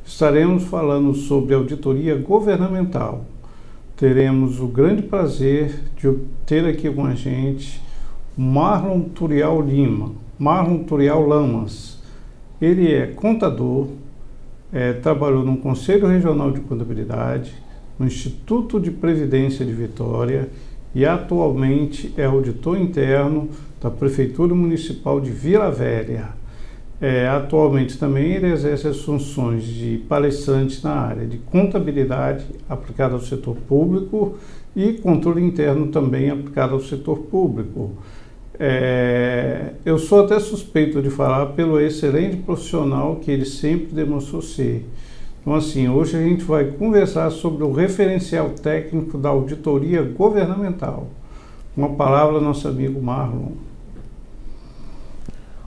Estaremos falando sobre auditoria governamental. Teremos o grande prazer de ter aqui com a gente Marlon Turial Lamas. Ele é contador, trabalhou no Conselho Regional de Contabilidade, no Instituto de Previdência de Vitória e atualmente é auditor interno da Prefeitura Municipal de Vila Velha. Atualmente também ele exerce as funções de palestrante na área de contabilidade aplicada ao setor público e controle interno também aplicado ao setor público. Eu sou até suspeito de falar pelo excelente profissional que ele sempre demonstrou ser. Então, assim, hoje a gente vai conversar sobre o referencial técnico da auditoria governamental. Uma palavra, nosso amigo Marlon.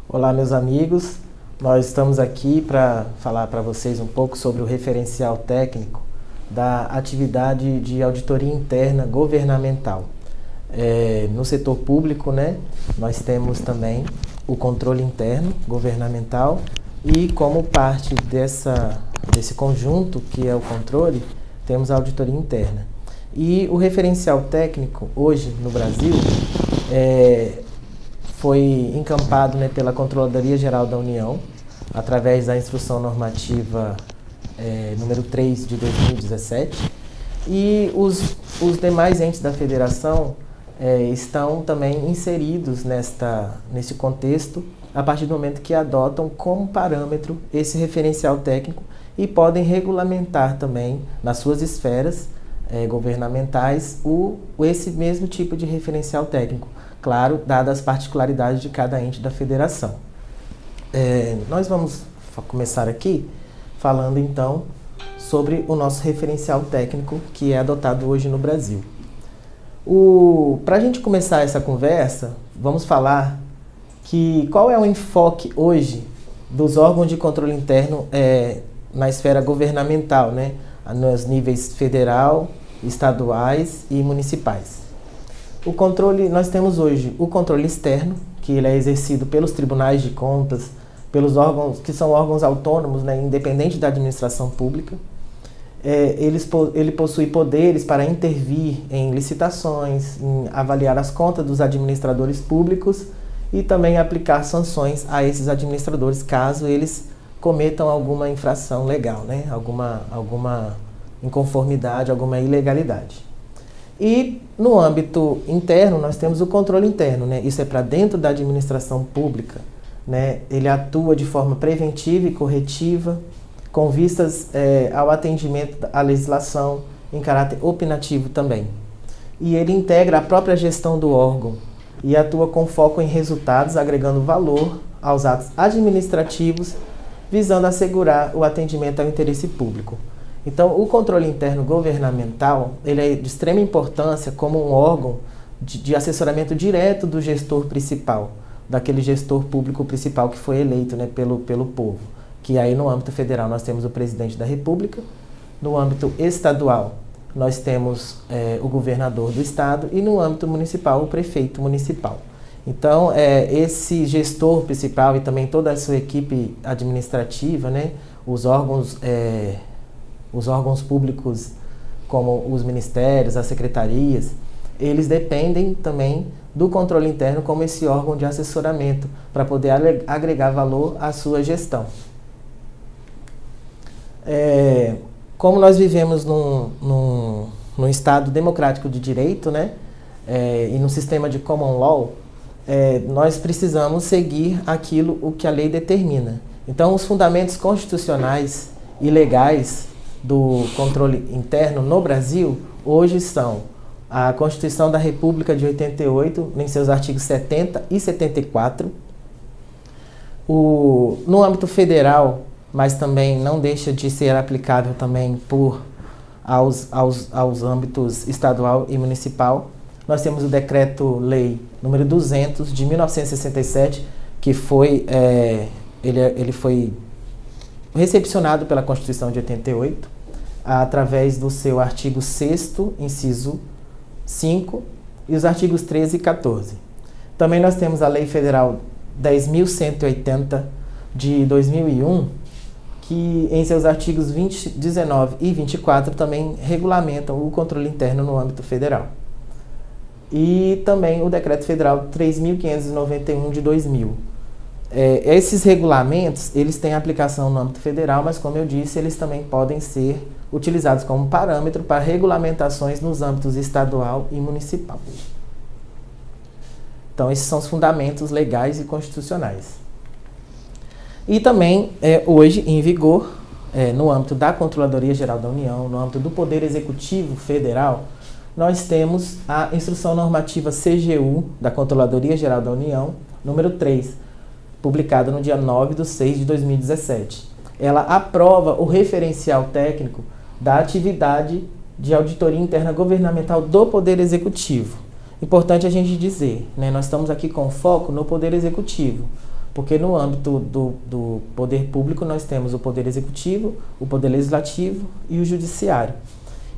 Olá, meus amigos. Nós estamos aqui para falar para vocês um pouco sobre o referencial técnico da atividade de auditoria interna governamental. No setor público, né, nós temos também o controle interno governamental e como parte desse conjunto que é o controle, temos a auditoria interna. E o referencial técnico hoje no Brasil foi encampado, né, pela Controladoria Geral da União, através da Instrução Normativa número 3 de 2017, e os demais entes da Federação estão também inseridos nesse contexto a partir do momento que adotam como parâmetro esse referencial técnico e podem regulamentar também nas suas esferas governamentais esse mesmo tipo de referencial técnico, claro, dadas as particularidades de cada ente da federação. Nós vamos começar aqui falando então sobre o nosso referencial técnico que é adotado hoje no Brasil. Para a gente começar essa conversa, vamos falar qual é o enfoque hoje dos órgãos de controle interno na esfera governamental, né? Nos níveis federal, estaduais e municipais. Nós temos hoje o controle externo, que ele é exercido pelos tribunais de contas, pelos órgãos que são órgãos autônomos, né, independente da administração pública. Ele possui poderes para intervir em licitações, em avaliar as contas dos administradores públicos e também aplicar sanções a esses administradores caso eles cometam alguma infração legal, né, alguma inconformidade, alguma ilegalidade. E no âmbito interno nós temos o controle interno, né, isso é para dentro da administração pública, né, ele atua de forma preventiva e corretiva, com vistas ao atendimento à legislação em caráter opinativo também. E ele integra a própria gestão do órgão e atua com foco em resultados, agregando valor aos atos administrativos, visando assegurar o atendimento ao interesse público. Então, o controle interno governamental ele é de extrema importância como um órgão de assessoramento direto do gestor principal, daquele gestor público principal que foi eleito, né, pelo povo. Que aí no âmbito federal nós temos o presidente da República, no âmbito estadual nós temos o governador do estado e no âmbito municipal o prefeito municipal. Então esse gestor principal e também toda a sua equipe administrativa, né, os órgãos públicos como os ministérios, as secretarias, eles dependem também do controle interno como esse órgão de assessoramento para poder agregar valor à sua gestão. Como nós vivemos num Estado democrático de direito, né, e num sistema de common law, nós precisamos seguir o que a lei determina. Então, os fundamentos constitucionais e legais do controle interno no Brasil hoje são a Constituição da República de 88, em seus artigos 70 e 74. No âmbito federal, mas também não deixa de ser aplicável também aos âmbitos estadual e municipal. Nós temos o Decreto-Lei número 200 de 1967, que ele foi recepcionado pela Constituição de 88, através do seu artigo 6º, inciso 5, e os artigos 13 e 14. Também nós temos a Lei Federal 10.180 de 2001, que em seus artigos 20, 19 e 24 também regulamentam o controle interno no âmbito federal. E também o Decreto Federal 3.591 de 2000. Esses regulamentos, eles têm aplicação no âmbito federal, mas como eu disse, eles também podem ser utilizados como parâmetro para regulamentações nos âmbitos estadual e municipal. Então, esses são os fundamentos legais e constitucionais. E também, hoje, em vigor, no âmbito da Controladoria Geral da União, no âmbito do Poder Executivo Federal, nós temos a Instrução Normativa CGU da Controladoria Geral da União, número 3, publicada no dia 9/6/2017. Ela aprova o referencial técnico da atividade de auditoria interna governamental do Poder Executivo. Importante a gente dizer, né, nós estamos aqui com foco no Poder Executivo, porque no âmbito do poder público nós temos o Poder Executivo, o Poder Legislativo e o Judiciário.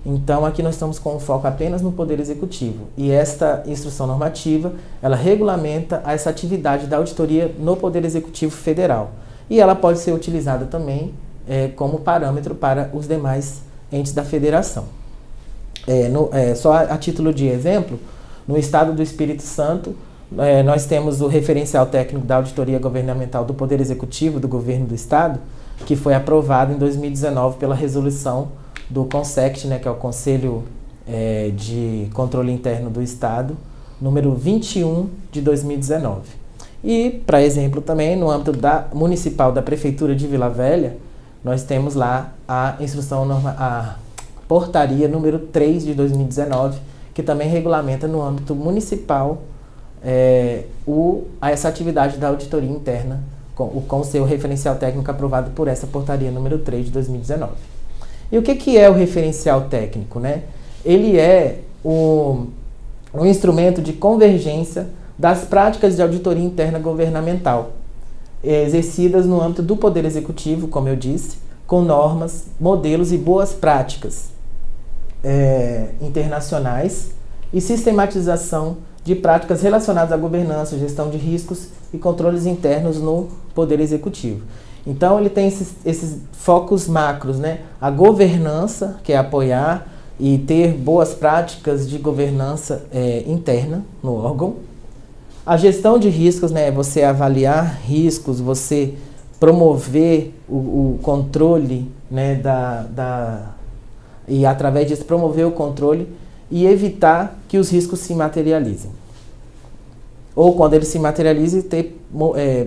Então, aqui nós estamos com foco apenas no Poder Executivo. E esta instrução normativa, ela regulamenta essa atividade da auditoria no Poder Executivo Federal. E ela pode ser utilizada também como parâmetro para os demais entes da federação. Só a título de exemplo, no Estado do Espírito Santo, nós temos o referencial técnico da auditoria governamental do Poder Executivo do Governo do Estado, que foi aprovado em 2019 pela resolução do CONSECT, né, que é o Conselho de Controle Interno do Estado, número 21 de 2019. E, para exemplo, também no âmbito municipal da Prefeitura de Vila Velha, nós temos lá a portaria número 3 de 2019, que também regulamenta no âmbito municipal essa atividade da auditoria interna, com seu referencial técnico aprovado por essa portaria número 3 de 2019. E o que é o referencial técnico, né? Ele é um instrumento de convergência das práticas de auditoria interna governamental, exercidas no âmbito do Poder Executivo, como eu disse, com normas, modelos e boas práticas internacionais e sistematização de práticas relacionadas à governança, gestão de riscos e controles internos no Poder Executivo. Então, ele tem esses focos macros, né? A governança, que é apoiar e ter boas práticas de governança interna no órgão. A gestão de riscos, né? Você avaliar riscos, você promover o controle, né? E através disso promover o controle e evitar que os riscos se materializem. Ou quando eles se materializem, ter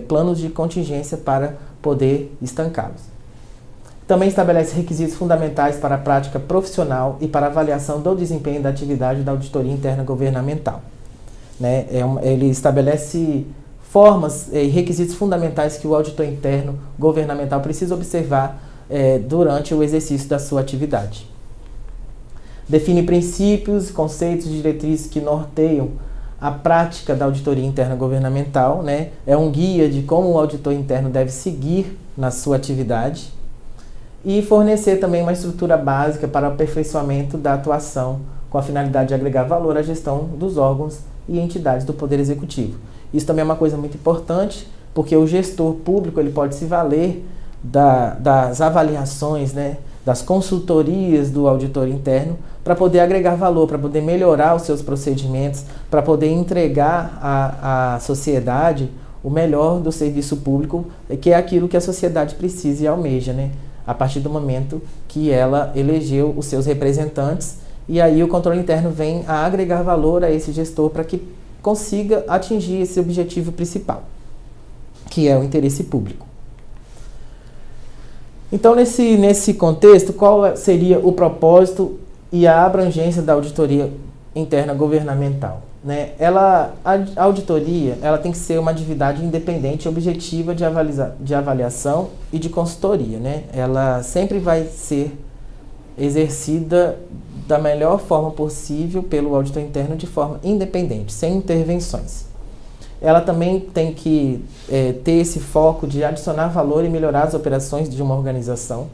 planos de contingência para poder estancá-los. Também estabelece requisitos fundamentais para a prática profissional e para a avaliação do desempenho da atividade da auditoria interna governamental. Né? Ele estabelece formas e requisitos fundamentais que o auditor interno governamental precisa observar durante o exercício da sua atividade. Define princípios, conceitos e diretrizes que norteiam a prática da auditoria interna governamental, né? É um guia de como o auditor interno deve seguir na sua atividade e fornecer também uma estrutura básica para o aperfeiçoamento da atuação com a finalidade de agregar valor à gestão dos órgãos e entidades do Poder Executivo. Isso também é uma coisa muito importante, porque o gestor público ele pode se valer das avaliações, né, das consultorias do auditor interno para poder agregar valor, para poder melhorar os seus procedimentos, para poder entregar à sociedade o melhor do serviço público, que é aquilo que a sociedade precisa e almeja, né? A partir do momento que ela elegeu os seus representantes, e aí o controle interno vem a agregar valor a esse gestor para que consiga atingir esse objetivo principal, que é o interesse público. Então, nesse contexto, qual seria o propósito e a abrangência da auditoria interna governamental? Né? A auditoria ela tem que ser uma atividade independente e objetiva de avaliação e de consultoria. Né? Ela sempre vai ser exercida da melhor forma possível pelo auditor interno de forma independente, sem intervenções. Ela também tem que ter esse foco de adicionar valor e melhorar as operações de uma organização,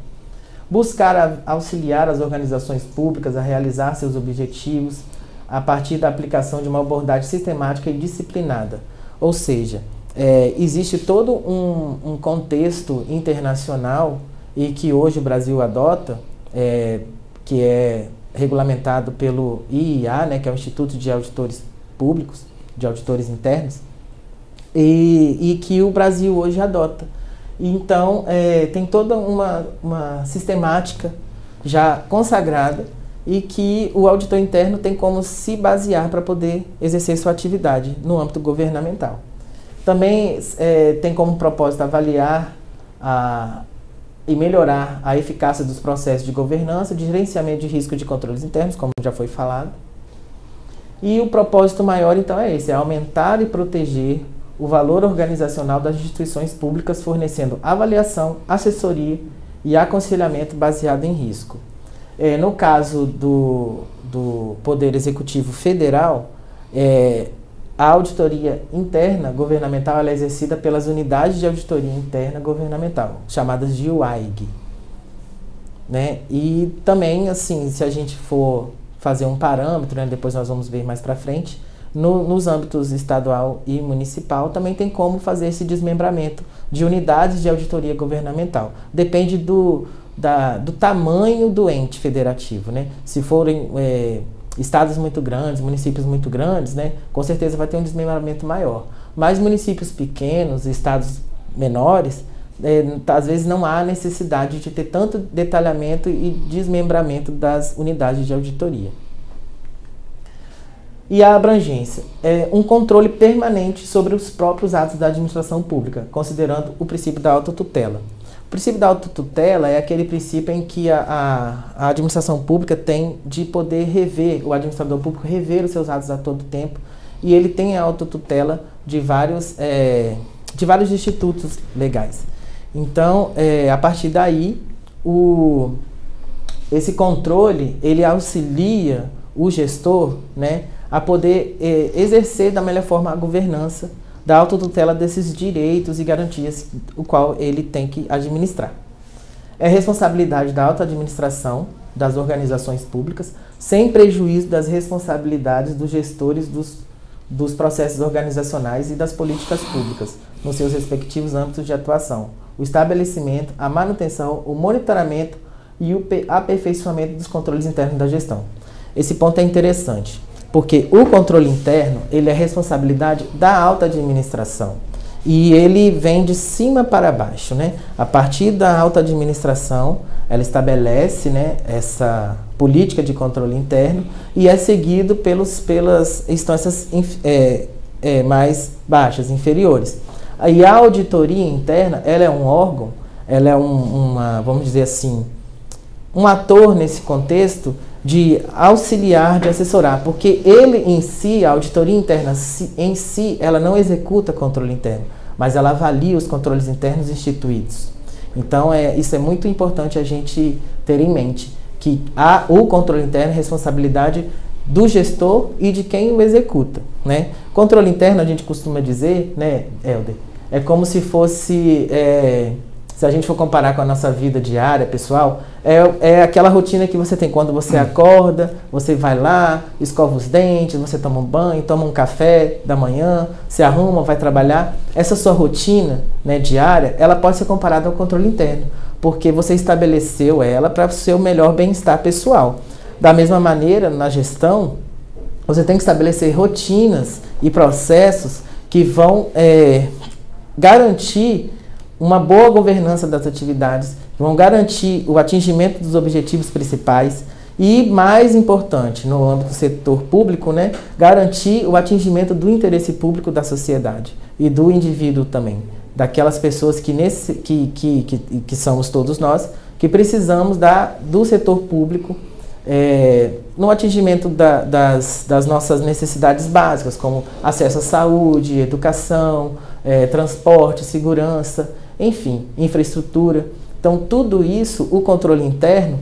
buscar auxiliar as organizações públicas a realizar seus objetivos a partir da aplicação de uma abordagem sistemática e disciplinada. Ou seja, existe todo um contexto internacional e que hoje o Brasil adota, que é regulamentado pelo IIA, né, que é o Instituto de Auditores Públicos, de Auditores Internos, e que o Brasil hoje adota. Então, tem toda uma sistemática já consagrada e que o auditor interno tem como se basear para poder exercer sua atividade no âmbito governamental. Também tem como propósito avaliar e melhorar a eficácia dos processos de governança, de gerenciamento de risco de controles internos, como já foi falado. E o propósito maior, então, é esse, é aumentar e proteger o valor organizacional das instituições públicas, fornecendo avaliação, assessoria e aconselhamento baseado em risco. No caso do Poder Executivo Federal, a auditoria interna governamental ela é exercida pelas unidades de auditoria interna governamental, chamadas de UAIG. Né? E também, assim, se a gente for fazer um parâmetro, né, depois nós vamos ver mais para frente, nos âmbitos estadual e municipal, também tem como fazer esse desmembramento de unidades de auditoria governamental. Depende do tamanho do ente federativo, né? Se forem estados muito grandes, municípios muito grandes, né, com certeza vai ter um desmembramento maior. Mas municípios pequenos, estados menores, às vezes não há necessidade de ter tanto detalhamento e desmembramento das unidades de auditoria. E a abrangência é um controle permanente sobre os próprios atos da administração pública, considerando o princípio da autotutela. O princípio da autotutela é aquele princípio em que a administração pública tem de poder rever, o administrador público rever os seus atos a todo tempo, e ele tem a autotutela de vários institutos legais. Então, a partir daí, esse controle, ele auxilia o gestor, né, a poder exercer da melhor forma a governança da autotutela desses direitos e garantias o qual ele tem que administrar. É responsabilidade da autoadministração das organizações públicas, sem prejuízo das responsabilidades dos gestores dos processos organizacionais e das políticas públicas, nos seus respectivos âmbitos de atuação, o estabelecimento, a manutenção, o monitoramento e o aperfeiçoamento dos controles internos da gestão. Esse ponto é interessante, porque o controle interno, ele é responsabilidade da alta administração e ele vem de cima para baixo, né? A partir da alta administração, ela estabelece, né, essa política de controle interno e é seguido pelas instâncias mais baixas, inferiores. E a auditoria interna, ela é um órgão, ela é vamos dizer assim, um ator nesse contexto de auxiliar, de assessorar, porque ele em si, a auditoria interna em si, ela não executa controle interno, mas ela avalia os controles internos instituídos. Então, isso é muito importante a gente ter em mente, que o controle interno é responsabilidade do gestor e de quem o executa, né? Controle interno, a gente costuma dizer, né, Helder, é como se fosse... se a gente for comparar com a nossa vida diária, pessoal, é aquela rotina que você tem quando você acorda, você vai lá, escova os dentes, você toma um banho, toma um café da manhã, se arruma, vai trabalhar. Essa sua rotina, né, diária, ela pode ser comparada ao controle interno, porque você estabeleceu ela para o seu melhor bem-estar pessoal. Da mesma maneira, na gestão, você tem que estabelecer rotinas e processos que vão garantir uma boa governança das atividades, vão garantir o atingimento dos objetivos principais e, mais importante, no âmbito do setor público, né, garantir o atingimento do interesse público da sociedade e do indivíduo também, daquelas pessoas que somos todos nós, que precisamos do setor público no atingimento das nossas necessidades básicas, como acesso à saúde, educação, transporte, segurança, enfim, infraestrutura. Então, tudo isso, o controle interno,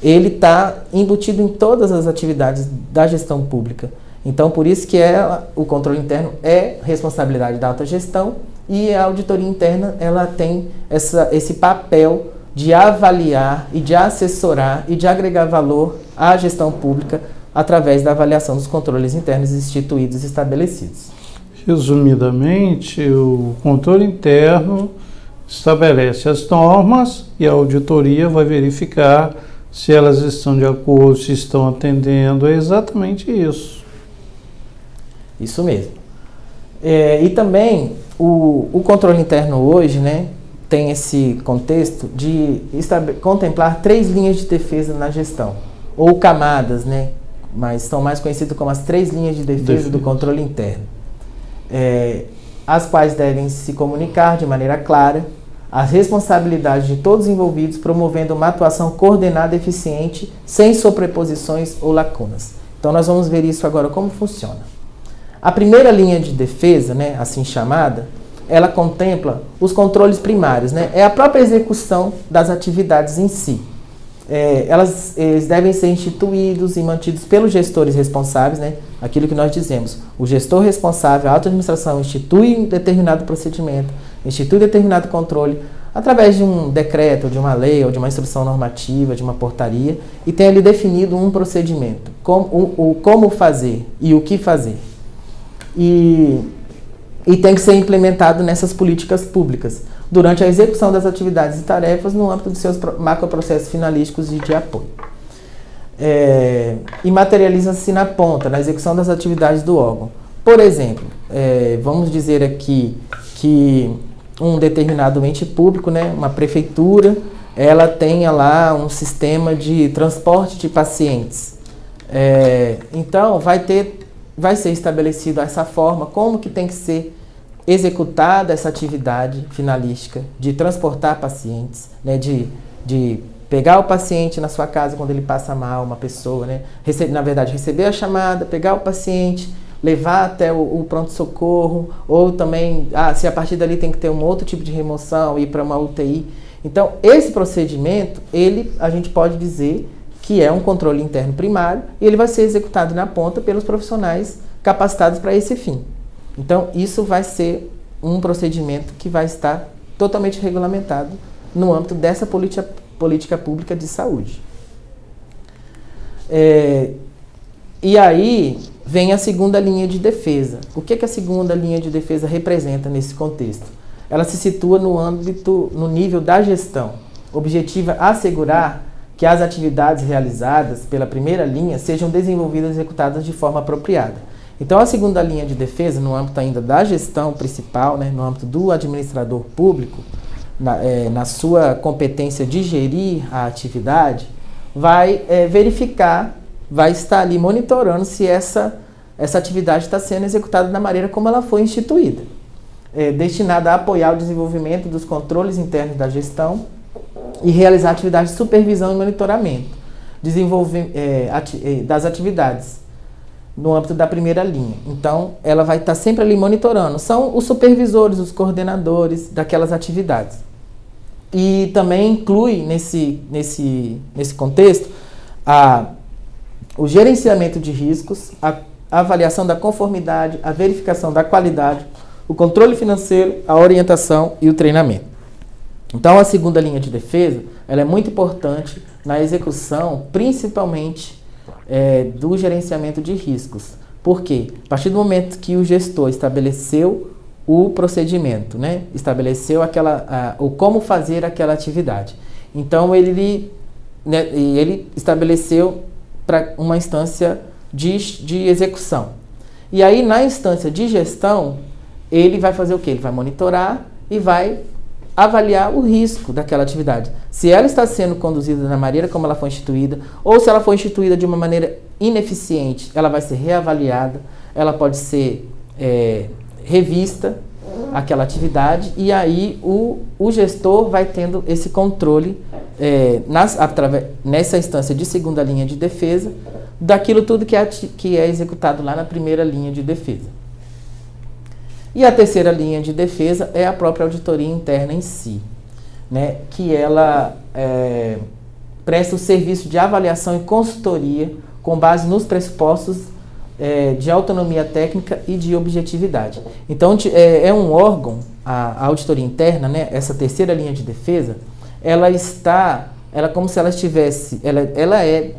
ele está embutido em todas as atividades da gestão pública. Então, por isso que o controle interno é responsabilidade da alta gestão e a auditoria interna, ela tem esse papel de avaliar e de assessorar e de agregar valor à gestão pública através da avaliação dos controles internos instituídos e estabelecidos. Resumidamente, o controle interno estabelece as normas e a auditoria vai verificar se elas estão de acordo, se estão atendendo. É exatamente isso. Isso mesmo. E também o controle interno hoje, né, tem esse contexto de contemplar 3 linhas de defesa na gestão, ou camadas, né, mas são mais conhecidas como as 3 linhas de defesa do controle interno, as quais devem se comunicar de maneira clara as responsabilidades de todos os envolvidos, promovendo uma atuação coordenada e eficiente, sem sobreposições ou lacunas. Então nós vamos ver isso agora, como funciona. A primeira linha de defesa, né, assim chamada, ela contempla os controles primários, né, é a própria execução das atividades em si. Eles devem ser instituídos e mantidos pelos gestores responsáveis, né, aquilo que nós dizemos. O gestor responsável, a auto-administração, institui um determinado procedimento, institui determinado controle, através de um decreto, de uma lei, ou de uma instrução normativa, de uma portaria, e tem ali definido um procedimento, como fazer e o que fazer. E tem que ser implementado nessas políticas públicas, durante a execução das atividades e tarefas no âmbito de seus macroprocessos finalísticos e de apoio. E materializa-se na ponta, na execução das atividades do órgão. Por exemplo, vamos dizer aqui que um determinado ente público, né, uma prefeitura, ela tenha lá um sistema de transporte de pacientes. Então, vai ser estabelecido essa forma, como que tem que ser executada essa atividade finalística de transportar pacientes, né, de pegar o paciente na sua casa quando ele passa mal, uma pessoa, né, na verdade, receber a chamada, pegar o paciente, levar até o pronto-socorro, ou também, se a partir dali tem que ter um outro tipo de remoção, ir para uma UTI. Então, esse procedimento, a gente pode dizer que é um controle interno primário, e ele vai ser executado na ponta pelos profissionais capacitados para esse fim. Então, isso vai ser um procedimento que vai estar totalmente regulamentado no âmbito dessa política pública de saúde. E aí vem a segunda linha de defesa. O que a segunda linha de defesa representa nesse contexto? Ela se situa no nível da gestão, objetiva assegurar que as atividades realizadas pela primeira linha sejam desenvolvidas e executadas de forma apropriada. Então, a segunda linha de defesa, no âmbito ainda da gestão principal, né, no âmbito do administrador público, na sua competência de gerir a atividade, vai verificar, vai estar ali monitorando se essa atividade está sendo executada da maneira como ela foi instituída, destinada a apoiar o desenvolvimento dos controles internos da gestão e realizar atividades de supervisão e monitoramento das atividades no âmbito da primeira linha. Então, ela vai estar sempre ali monitorando. São os supervisores, os coordenadores daquelas atividades. E também inclui nesse contexto o gerenciamento de riscos, a avaliação da conformidade, a verificação da qualidade, o controle financeiro, a orientação e o treinamento. Então, a segunda linha de defesa, ela é muito importante na execução, principalmente do gerenciamento de riscos. Por quê? A partir do momento que o gestor estabeleceu o procedimento, né, estabeleceu o como fazer aquela atividade, então ele estabeleceu para uma instância de execução. E aí, na instância de gestão, ele vai fazer o quê? Ele vai monitorar e vai avaliar o risco daquela atividade. Se ela está sendo conduzida da maneira como ela foi instituída, ou se ela foi instituída de uma maneira ineficiente, ela vai ser reavaliada, ela pode ser revista, aquela atividade, e aí o gestor vai tendo esse controle nessa instância de segunda linha de defesa, daquilo tudo que é executado lá na primeira linha de defesa. E a terceira linha de defesa é a própria auditoria interna em si, né, que ela presta o serviço de avaliação e consultoria com base nos pressupostos de autonomia técnica e de objetividade. Então, é um órgão, a auditoria interna, né, essa terceira linha de defesa, ela como se ela estivesse, ela é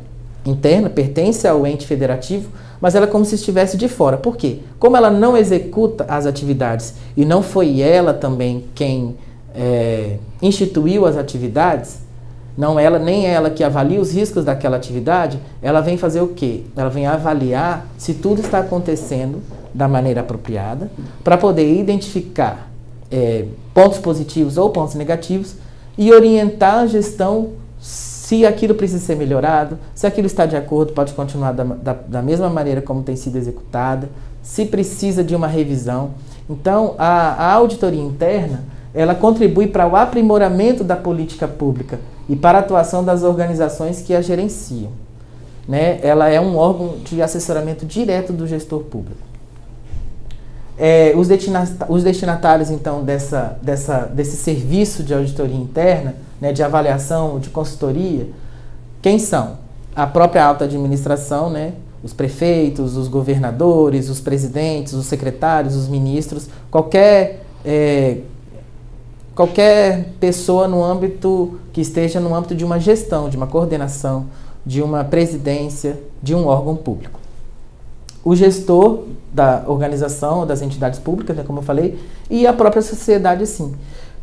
interna, pertence ao ente federativo, mas ela é como se estivesse de fora. Por quê? Como ela não executa as atividades e não foi ela também quem instituiu as atividades, nem ela que avalia os riscos daquela atividade, ela vem fazer o quê? Ela vem avaliar se tudo está acontecendo da maneira apropriada, para poder identificar pontos positivos ou pontos negativos e orientar a gestão se aquilo precisa ser melhorado, se aquilo está de acordo, pode continuar da mesma maneira como tem sido executada, se precisa de uma revisão. Então, a auditoria interna, ela contribui para o aprimoramento da política pública e para a atuação das organizações que a gerenciam, né? Ela é um órgão de assessoramento direto do gestor público. Os destinatários, então, desse serviço de auditoria interna, né, de avaliação, de consultoria, quem são? A própria alta administração, né, os prefeitos, os governadores, os presidentes, os secretários, os ministros, qualquer pessoa que esteja no âmbito de uma gestão, de uma coordenação, de uma presidência, de um órgão público. O gestor da organização, das entidades públicas, né, como eu falei, e a própria sociedade, sim.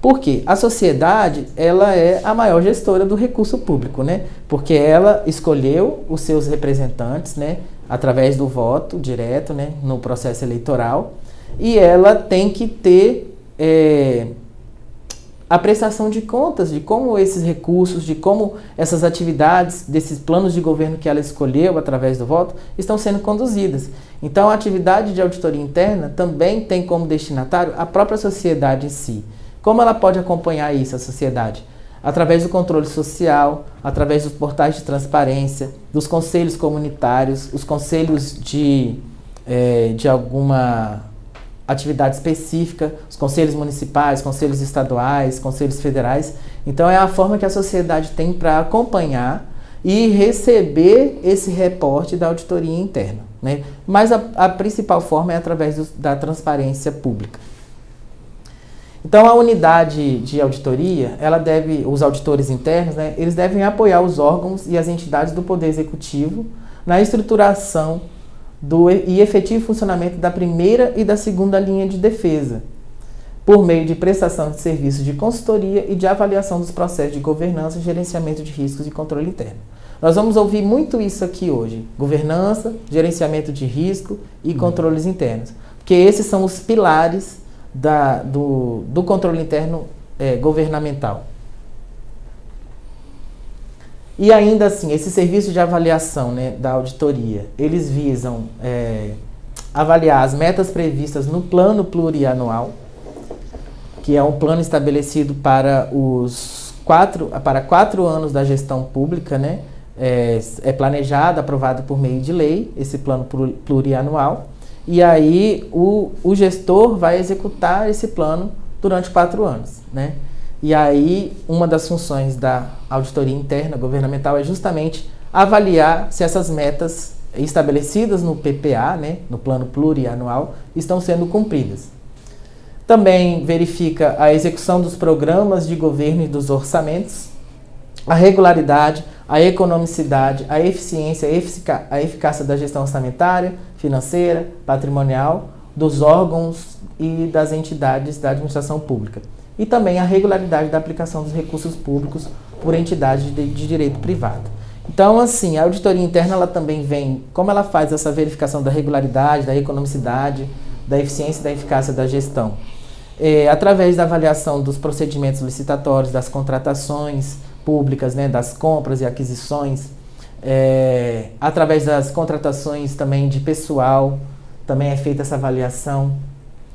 Por quê? A sociedade, ela é a maior gestora do recurso público, né? Porque ela escolheu os seus representantes, né, através do voto direto, né, no processo eleitoral, e ela tem que ter a prestação de contas de como esses recursos, de como essas atividades, desses planos de governo que ela escolheu através do voto, estão sendo conduzidas. Então, a atividade de auditoria interna também tem como destinatário a própria sociedade em si. Como ela pode acompanhar isso, a sociedade? Através do controle social, através dos portais de transparência, dos conselhos comunitários, os conselhos de alguma atividade específica, os conselhos municipais, conselhos estaduais, conselhos federais. Então, é a forma que a sociedade tem para acompanhar e receber esse reporte da auditoria interna, né? Mas a principal forma é através da transparência pública. Então, a unidade de auditoria, os auditores internos, né, eles devem apoiar os órgãos e as entidades do Poder Executivo na estruturação e efetivo funcionamento da primeira e da segunda linha de defesa, por meio de prestação de serviços de consultoria e de avaliação dos processos de governança, gerenciamento de riscos e controle interno. Nós vamos ouvir muito isso aqui hoje: governança, gerenciamento de risco e controles internos, porque esses são os pilares do controle interno governamental. E ainda assim, esse serviço de avaliação, né, da auditoria, eles visam avaliar as metas previstas no plano plurianual, que é um plano estabelecido para 4 anos da gestão pública, né? É planejado, aprovado por meio de lei, esse plano plurianual. E aí o gestor vai executar esse plano durante 4 anos, né? E aí uma das funções da auditoria interna governamental é justamente avaliar se essas metas estabelecidas no PPA, né, no plano plurianual, estão sendo cumpridas. Também verifica a execução dos programas de governo e dos orçamentos, a regularidade, a economicidade, a eficiência, a eficácia da gestão orçamentária, financeira, patrimonial, dos órgãos e das entidades da administração pública. E também a regularidade da aplicação dos recursos públicos por entidades de direito privado. Então, assim, a auditoria interna, ela também vem, como ela faz essa verificação da regularidade, da economicidade, da eficiência e da eficácia da gestão? Através da avaliação dos procedimentos licitatórios, das contratações públicas, né, das compras e aquisições, através das contratações também de pessoal, também é feita essa avaliação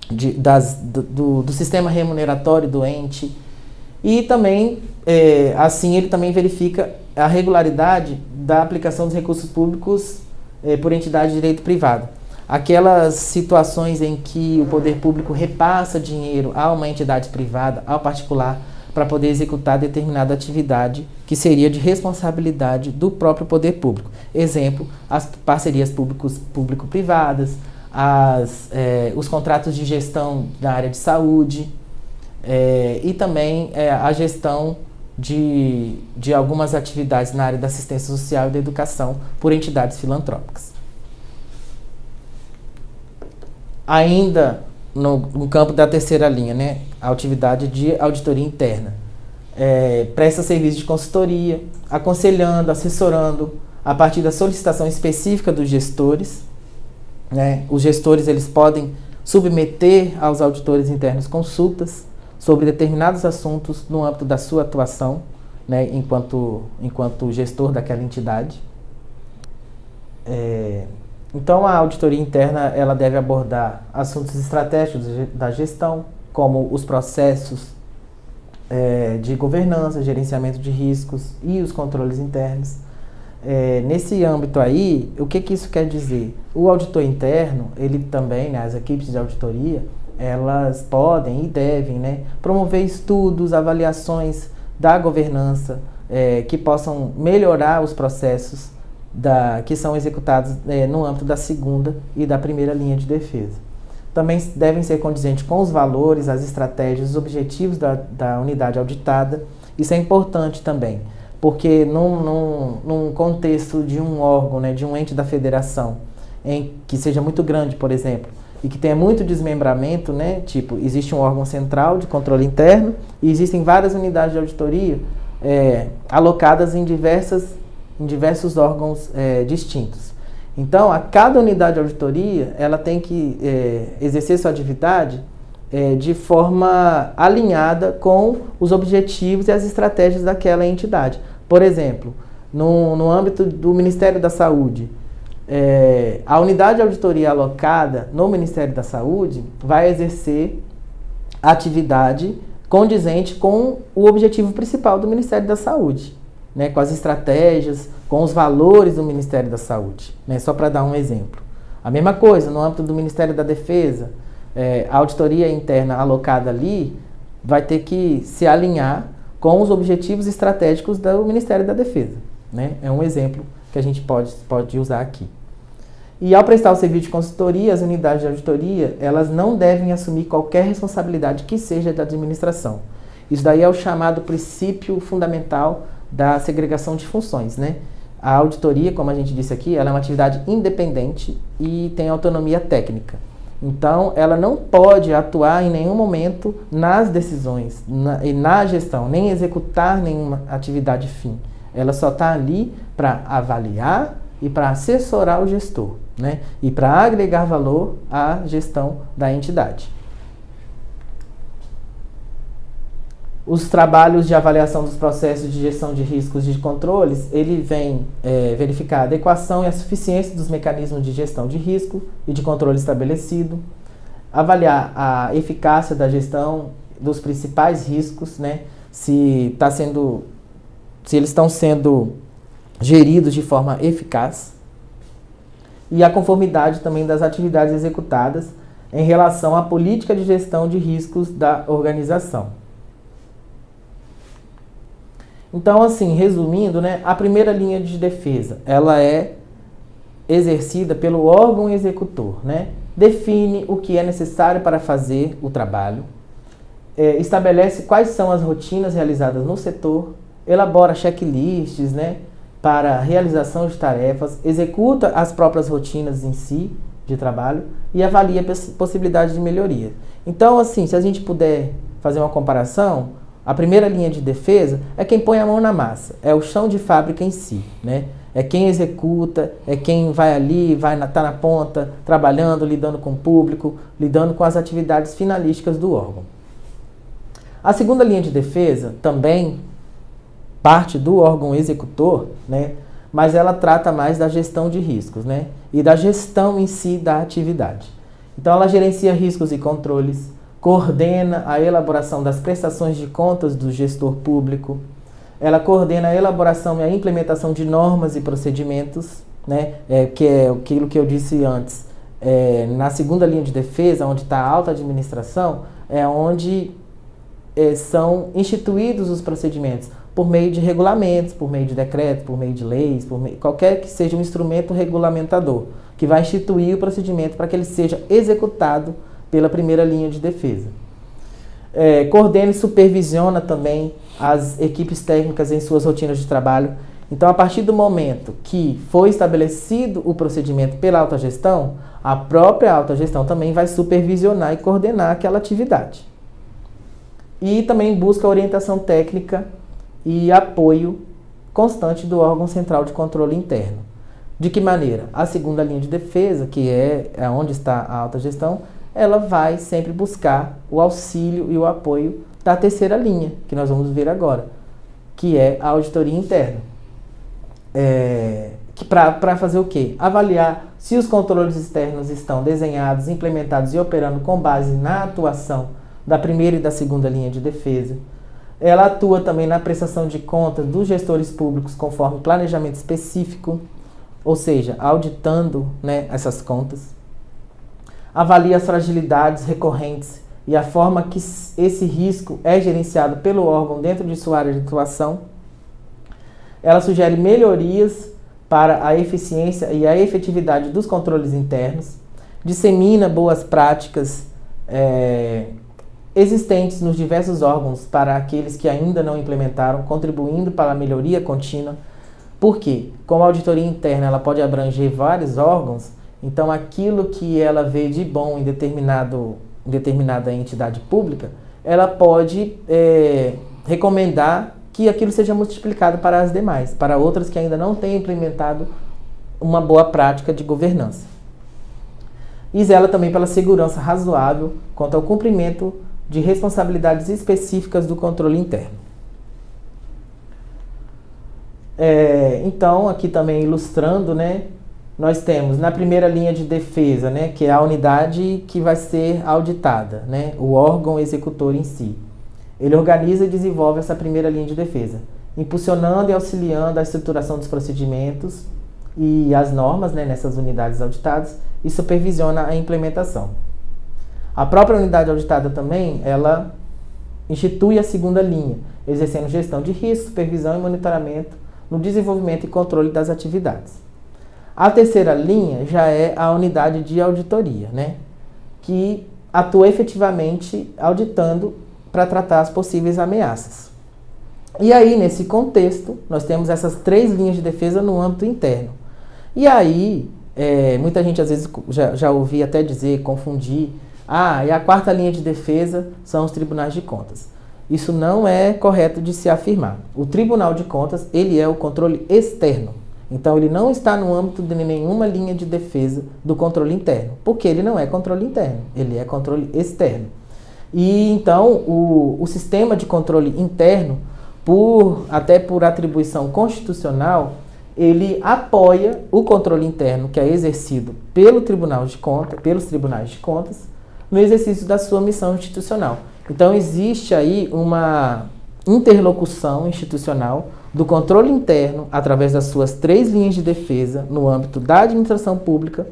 do sistema remuneratório do ente. E também, assim, ele também verifica a regularidade da aplicação dos recursos públicos por entidade de direito privado. Aquelas situações em que o poder público repassa dinheiro a uma entidade privada, ao particular, para poder executar determinada atividade que seria de responsabilidade do próprio poder público. Exemplo, as parcerias público-privadas, os contratos de gestão na área de saúde, e também a gestão de algumas atividades na área da assistência social e da educação por entidades filantrópicas. Ainda no campo da terceira linha, né, a atividade de auditoria interna. Presta serviço de consultoria, aconselhando, assessorando, a partir da solicitação específica dos gestores, né? Os gestores eles podem submeter aos auditores internos consultas sobre determinados assuntos no âmbito da sua atuação, né? enquanto gestor daquela entidade. Então, a auditoria interna ela deve abordar assuntos estratégicos da gestão, como os processos de governança, gerenciamento de riscos e os controles internos. Nesse âmbito aí, o que isso quer dizer? O auditor interno, ele também, né, as equipes de auditoria, elas podem e devem, né, promover estudos, avaliações da governança que possam melhorar os processos que são executados no âmbito da segunda e da primeira linha de defesa. Também devem ser condizentes com os valores, as estratégias, os objetivos da unidade auditada. Isso é importante também, porque num contexto de um órgão, né, de um ente da federação, que seja muito grande, por exemplo, e que tenha muito desmembramento, né, tipo, existe um órgão central de controle interno e existem várias unidades de auditoria alocadas em diversos órgãos distintos. Então, a cada unidade de auditoria, ela tem que exercer sua atividade de forma alinhada com os objetivos e as estratégias daquela entidade. Por exemplo, no âmbito do Ministério da Saúde, a unidade de auditoria alocada no Ministério da Saúde vai exercer atividade condizente com o objetivo principal do Ministério da Saúde, né, com as estratégias, com os valores do Ministério da Saúde, né, só para dar um exemplo. A mesma coisa, no âmbito do Ministério da Defesa, a auditoria interna alocada ali vai ter que se alinhar com os objetivos estratégicos do Ministério da Defesa, né? É um exemplo que a gente pode usar aqui. E ao prestar o serviço de consultoria, as unidades de auditoria, elas não devem assumir qualquer responsabilidade que seja da administração. Isso daí é o chamado princípio fundamental da segregação de funções, né? A auditoria, como a gente disse aqui, ela é uma atividade independente e tem autonomia técnica. Então, ela não pode atuar em nenhum momento nas decisões e na gestão, nem executar nenhuma atividade fim. Ela só está ali para avaliar e para assessorar o gestor, né? E para agregar valor à gestão da entidade. Os trabalhos de avaliação dos processos de gestão de riscos e de controles, ele vem verificar a adequação e a suficiência dos mecanismos de gestão de risco e de controle estabelecido, avaliar a eficácia da gestão dos principais riscos, né, se eles estão sendo geridos de forma eficaz, e a conformidade também das atividades executadas em relação à política de gestão de riscos da organização. Então, assim, resumindo, né, a primeira linha de defesa, ela é exercida pelo órgão executor, né? Define o que é necessário para fazer o trabalho, estabelece quais são as rotinas realizadas no setor, elabora checklists, né, para a realização de tarefas, executa as próprias rotinas em si de trabalho e avalia possibilidades de melhoria. Então, assim, se a gente puder fazer uma comparação, a primeira linha de defesa é quem põe a mão na massa, é o chão de fábrica em si, né? É quem executa, é quem vai ali, tá na ponta, trabalhando, lidando com o público, lidando com as atividades finalísticas do órgão. A segunda linha de defesa também parte do órgão executor, né? Mas ela trata mais da gestão de riscos, né? E da gestão em si da atividade. Então ela gerencia riscos e controles, coordena a elaboração das prestações de contas do gestor público, ela coordena a elaboração e a implementação de normas e procedimentos, né, que é aquilo que eu disse antes. Na segunda linha de defesa, onde está a alta administração, é onde são instituídos os procedimentos por meio de regulamentos, por meio de decretos, por meio de leis, qualquer que seja um instrumento regulamentador, que vai instituir o procedimento para que ele seja executado pela primeira linha de defesa. Coordena e supervisiona também as equipes técnicas em suas rotinas de trabalho. Então, a partir do momento que foi estabelecido o procedimento pela autogestão, a própria autogestão também vai supervisionar e coordenar aquela atividade. e também busca orientação técnica e apoio constante do órgão central de controle interno. De que maneira? A segunda linha de defesa, que é onde está a alta gestão, ela vai sempre buscar o auxílio e o apoio da terceira linha, que nós vamos ver agora, que é a auditoria interna. Para fazer o quê? Avaliar se os controles externos estão desenhados, implementados e operando com base na atuação da primeira e da segunda linha de defesa. Ela atua também na prestação de contas dos gestores públicos conforme planejamento específico, ou seja, auditando, né, essas contas. Avalia as fragilidades recorrentes e a forma que esse risco é gerenciado pelo órgão dentro de sua área de atuação. Ela sugere melhorias para a eficiência e a efetividade dos controles internos, dissemina boas práticas existentes nos diversos órgãos para aqueles que ainda não implementaram, contribuindo para a melhoria contínua. Por quê? Como a auditoria interna ela pode abranger vários órgãos, então aquilo que ela vê de bom em determinada entidade pública, ela pode recomendar que aquilo seja multiplicado para as demais, para outras que ainda não têm implementado uma boa prática de governança. E zela também pela segurança razoável quanto ao cumprimento de responsabilidades específicas do controle interno. Então, aqui também ilustrando, né, nós temos na primeira linha de defesa, né, que é a unidade que vai ser auditada, né, o órgão executor em si. Ele organiza e desenvolve essa primeira linha de defesa, impulsionando e auxiliando a estruturação dos procedimentos e as normas, né, nessas unidades auditadas e supervisiona a implementação. A própria unidade auditada também, ela institui a segunda linha, exercendo gestão de risco, supervisão e monitoramento no desenvolvimento e controle das atividades. A terceira linha já é a unidade de auditoria, né, que atua efetivamente auditando para tratar as possíveis ameaças. E aí, nesse contexto, nós temos essas três linhas de defesa no âmbito interno. E aí, muita gente às vezes já ouvi até dizer, confundir, e a quarta linha de defesa são os tribunais de contas. Isso não é correto de se afirmar. O Tribunal de Contas, ele é o controle externo. Então, ele não está no âmbito de nenhuma linha de defesa do controle interno, porque ele não é controle interno, ele é controle externo. E então, o sistema de controle interno, até por atribuição constitucional, ele apoia o controle interno que é exercido pelos tribunais de contas, no exercício da sua missão institucional. Então, existe aí uma interlocução institucional do controle interno, através das suas três linhas de defesa, no âmbito da administração pública,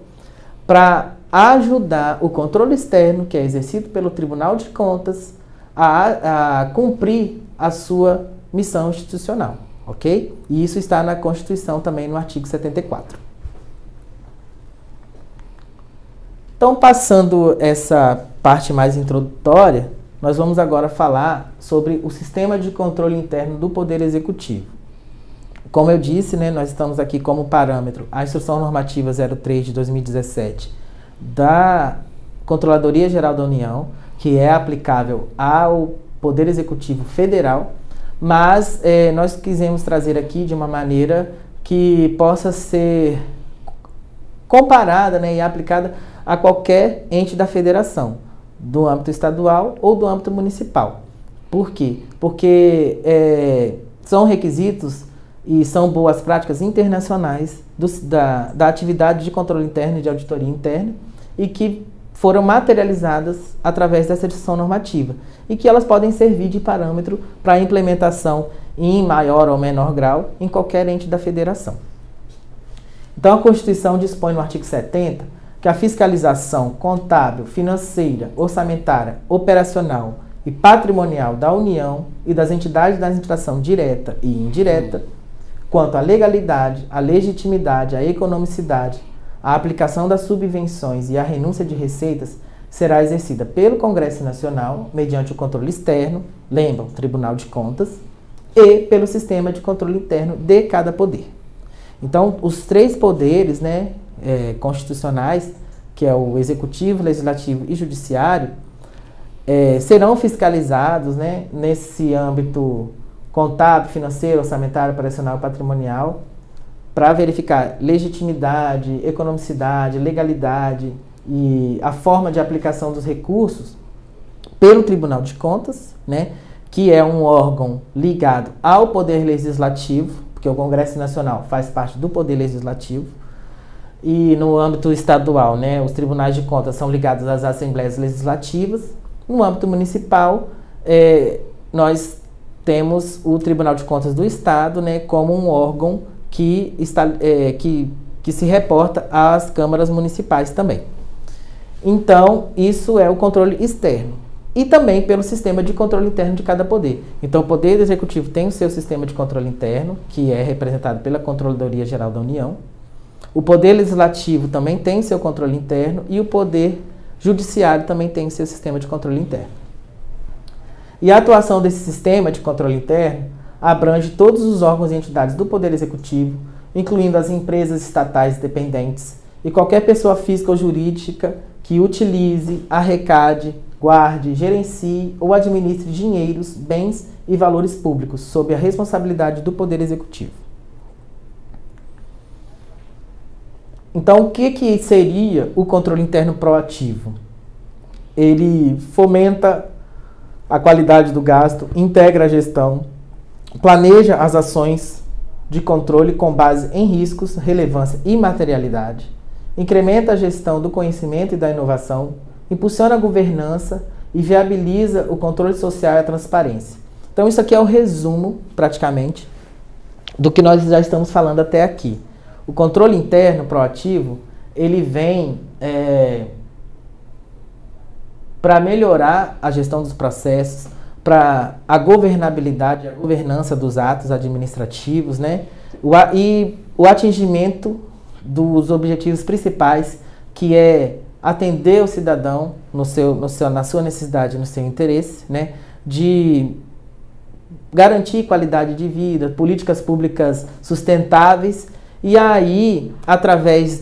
para ajudar o controle externo, que é exercido pelo Tribunal de Contas, a cumprir a sua missão institucional, ok? E isso está na Constituição também, no artigo 74. Então, passando essa parte mais introdutória, nós vamos agora falar sobre o sistema de controle interno do Poder Executivo. Como eu disse, né, nós estamos aqui como parâmetro a Instrução Normativa 03 de 2017 da Controladoria Geral da União, que é aplicável ao Poder Executivo Federal, mas nós quisemos trazer aqui de uma maneira que possa ser comparada, né, e aplicada a qualquer ente da federação, do âmbito estadual ou do âmbito municipal. Por quê? Porque são requisitos e são boas práticas internacionais da atividade de controle interno e de auditoria interna e que foram materializadas através dessa instrução normativa e que elas podem servir de parâmetro para a implementação em maior ou menor grau em qualquer ente da federação. Então, a Constituição dispõe no artigo 70 que a fiscalização contábil, financeira, orçamentária, operacional e patrimonial da União e das entidades da administração direta e indireta, quanto à legalidade, à legitimidade, à economicidade, à aplicação das subvenções e à renúncia de receitas, será exercida pelo Congresso Nacional, mediante o controle externo, lembram, Tribunal de Contas, e pelo sistema de controle interno de cada poder. Então, os três poderes, né, constitucionais, que é o Executivo, Legislativo e Judiciário, serão fiscalizados, né, nesse âmbito contábil, financeiro, orçamentário, operacional e patrimonial, para verificar legitimidade, economicidade, legalidade e a forma de aplicação dos recursos pelo Tribunal de Contas, né, que é um órgão ligado ao Poder Legislativo, porque o Congresso Nacional faz parte do Poder Legislativo, e no âmbito estadual, né, os tribunais de contas são ligados às assembleias legislativas. No âmbito municipal, nós temos o Tribunal de Contas do Estado, né, como um órgão que se reporta às câmaras municipais também. Então, isso é o controle externo. E também pelo sistema de controle interno de cada poder. Então, o Poder Executivo tem o seu sistema de controle interno, que é representado pela Controladoria Geral da União. O Poder Legislativo também tem seu controle interno e o Poder Judiciário também tem seu sistema de controle interno. E a atuação desse sistema de controle interno abrange todos os órgãos e entidades do Poder Executivo, incluindo as empresas estatais dependentes e qualquer pessoa física ou jurídica que utilize, arrecade, guarde, gerencie ou administre dinheiros, bens e valores públicos sob a responsabilidade do Poder Executivo. Então, o que seria o controle interno proativo? Ele fomenta a qualidade do gasto, integra a gestão, planeja as ações de controle com base em riscos, relevância e materialidade, incrementa a gestão do conhecimento e da inovação, impulsiona a governança e viabiliza o controle social e a transparência. Então, isso aqui é o resumo, praticamente, do que nós já estamos falando até aqui. O controle interno proativo, ele vem para melhorar a gestão dos processos, para a governabilidade, a governança dos atos administrativos, né? E o atingimento dos objetivos principais, que é atender o cidadão na sua necessidade, no seu interesse, né? De garantir qualidade de vida, políticas públicas sustentáveis. E aí, através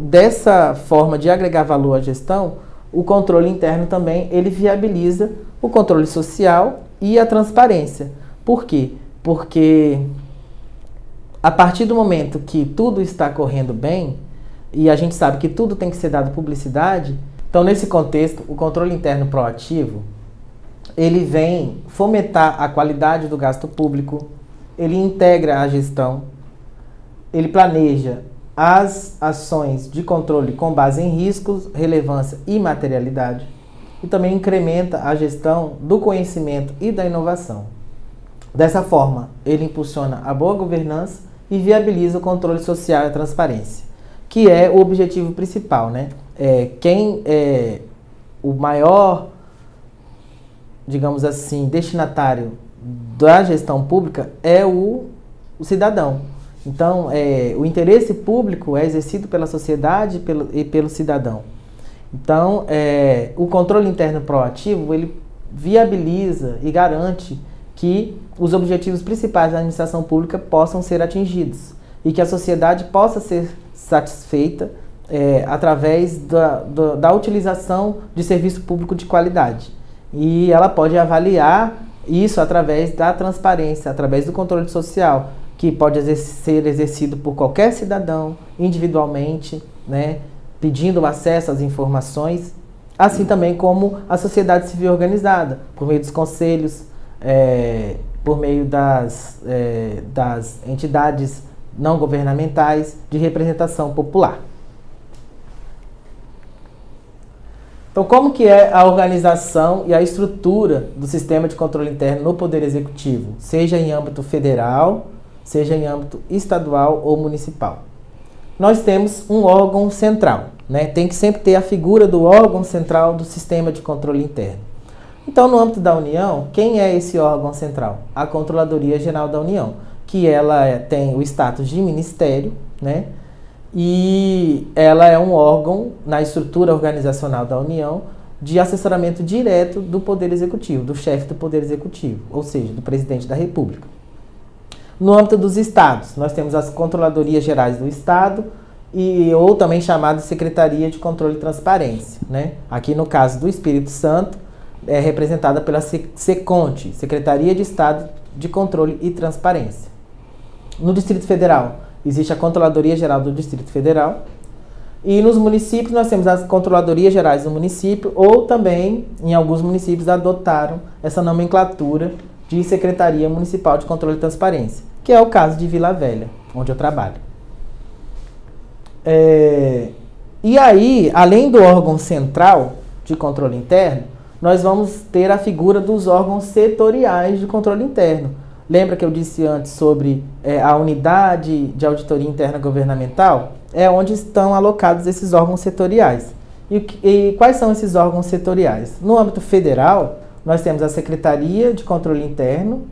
dessa forma de agregar valor à gestão, o controle interno também, ele viabiliza o controle social e a transparência. Por quê? Porque a partir do momento que tudo está correndo bem, e a gente sabe que tudo tem que ser dado publicidade, então nesse contexto, o controle interno proativo, ele vem fomentar a qualidade do gasto público, ele integra a gestão, ele planeja as ações de controle com base em riscos, relevância e materialidade, e também incrementa a gestão do conhecimento e da inovação. Dessa forma, ele impulsiona a boa governança e viabiliza o controle social e a transparência, que é o objetivo principal, né? Quem é o maior, digamos assim, destinatário da gestão pública é o cidadão. Então, o interesse público é exercido pela sociedade e pelo cidadão. Então, o controle interno proativo, ele viabiliza e garante que os objetivos principais da administração pública possam ser atingidos e que a sociedade possa ser satisfeita através da utilização de serviço público de qualidade. E ela pode avaliar isso através da transparência, através do controle social, que pode ser exercido por qualquer cidadão, individualmente, né, pedindo acesso às informações, assim também como a sociedade civil organizada, por meio dos conselhos, por meio das entidades não governamentais de representação popular. Então, como que é a organização e a estrutura do sistema de controle interno no Poder Executivo, seja em âmbito federal, seja em âmbito estadual ou municipal? Nós temos um órgão central, né? Tem que sempre ter a figura do órgão central do sistema de controle interno. Então, no âmbito da União, quem é esse órgão central? A Controladoria Geral da União, que ela tem o status de ministério, né? E ela é um órgão na estrutura organizacional da União de assessoramento direto do Poder Executivo, do chefe do Poder Executivo, ou seja, do Presidente da República. No âmbito dos estados, nós temos as Controladorias Gerais do Estado, ou também chamada Secretaria de Controle e Transparência, né? Aqui no caso do Espírito Santo, é representada pela SECONT, Secretaria de Estado de Controle e Transparência. No Distrito Federal, existe a Controladoria Geral do Distrito Federal. E nos municípios nós temos as Controladorias Gerais do município, ou também, em alguns municípios, adotaram essa nomenclatura de Secretaria Municipal de Controle e Transparência, que é o caso de Vila Velha, onde eu trabalho. E aí, além do órgão central de controle interno, nós vamos ter a figura dos órgãos setoriais de controle interno. Lembra que eu disse antes sobre a unidade de auditoria interna governamental? É onde estão alocados esses órgãos setoriais. E quais são esses órgãos setoriais? No âmbito federal, nós temos a Secretaria de Controle Interno,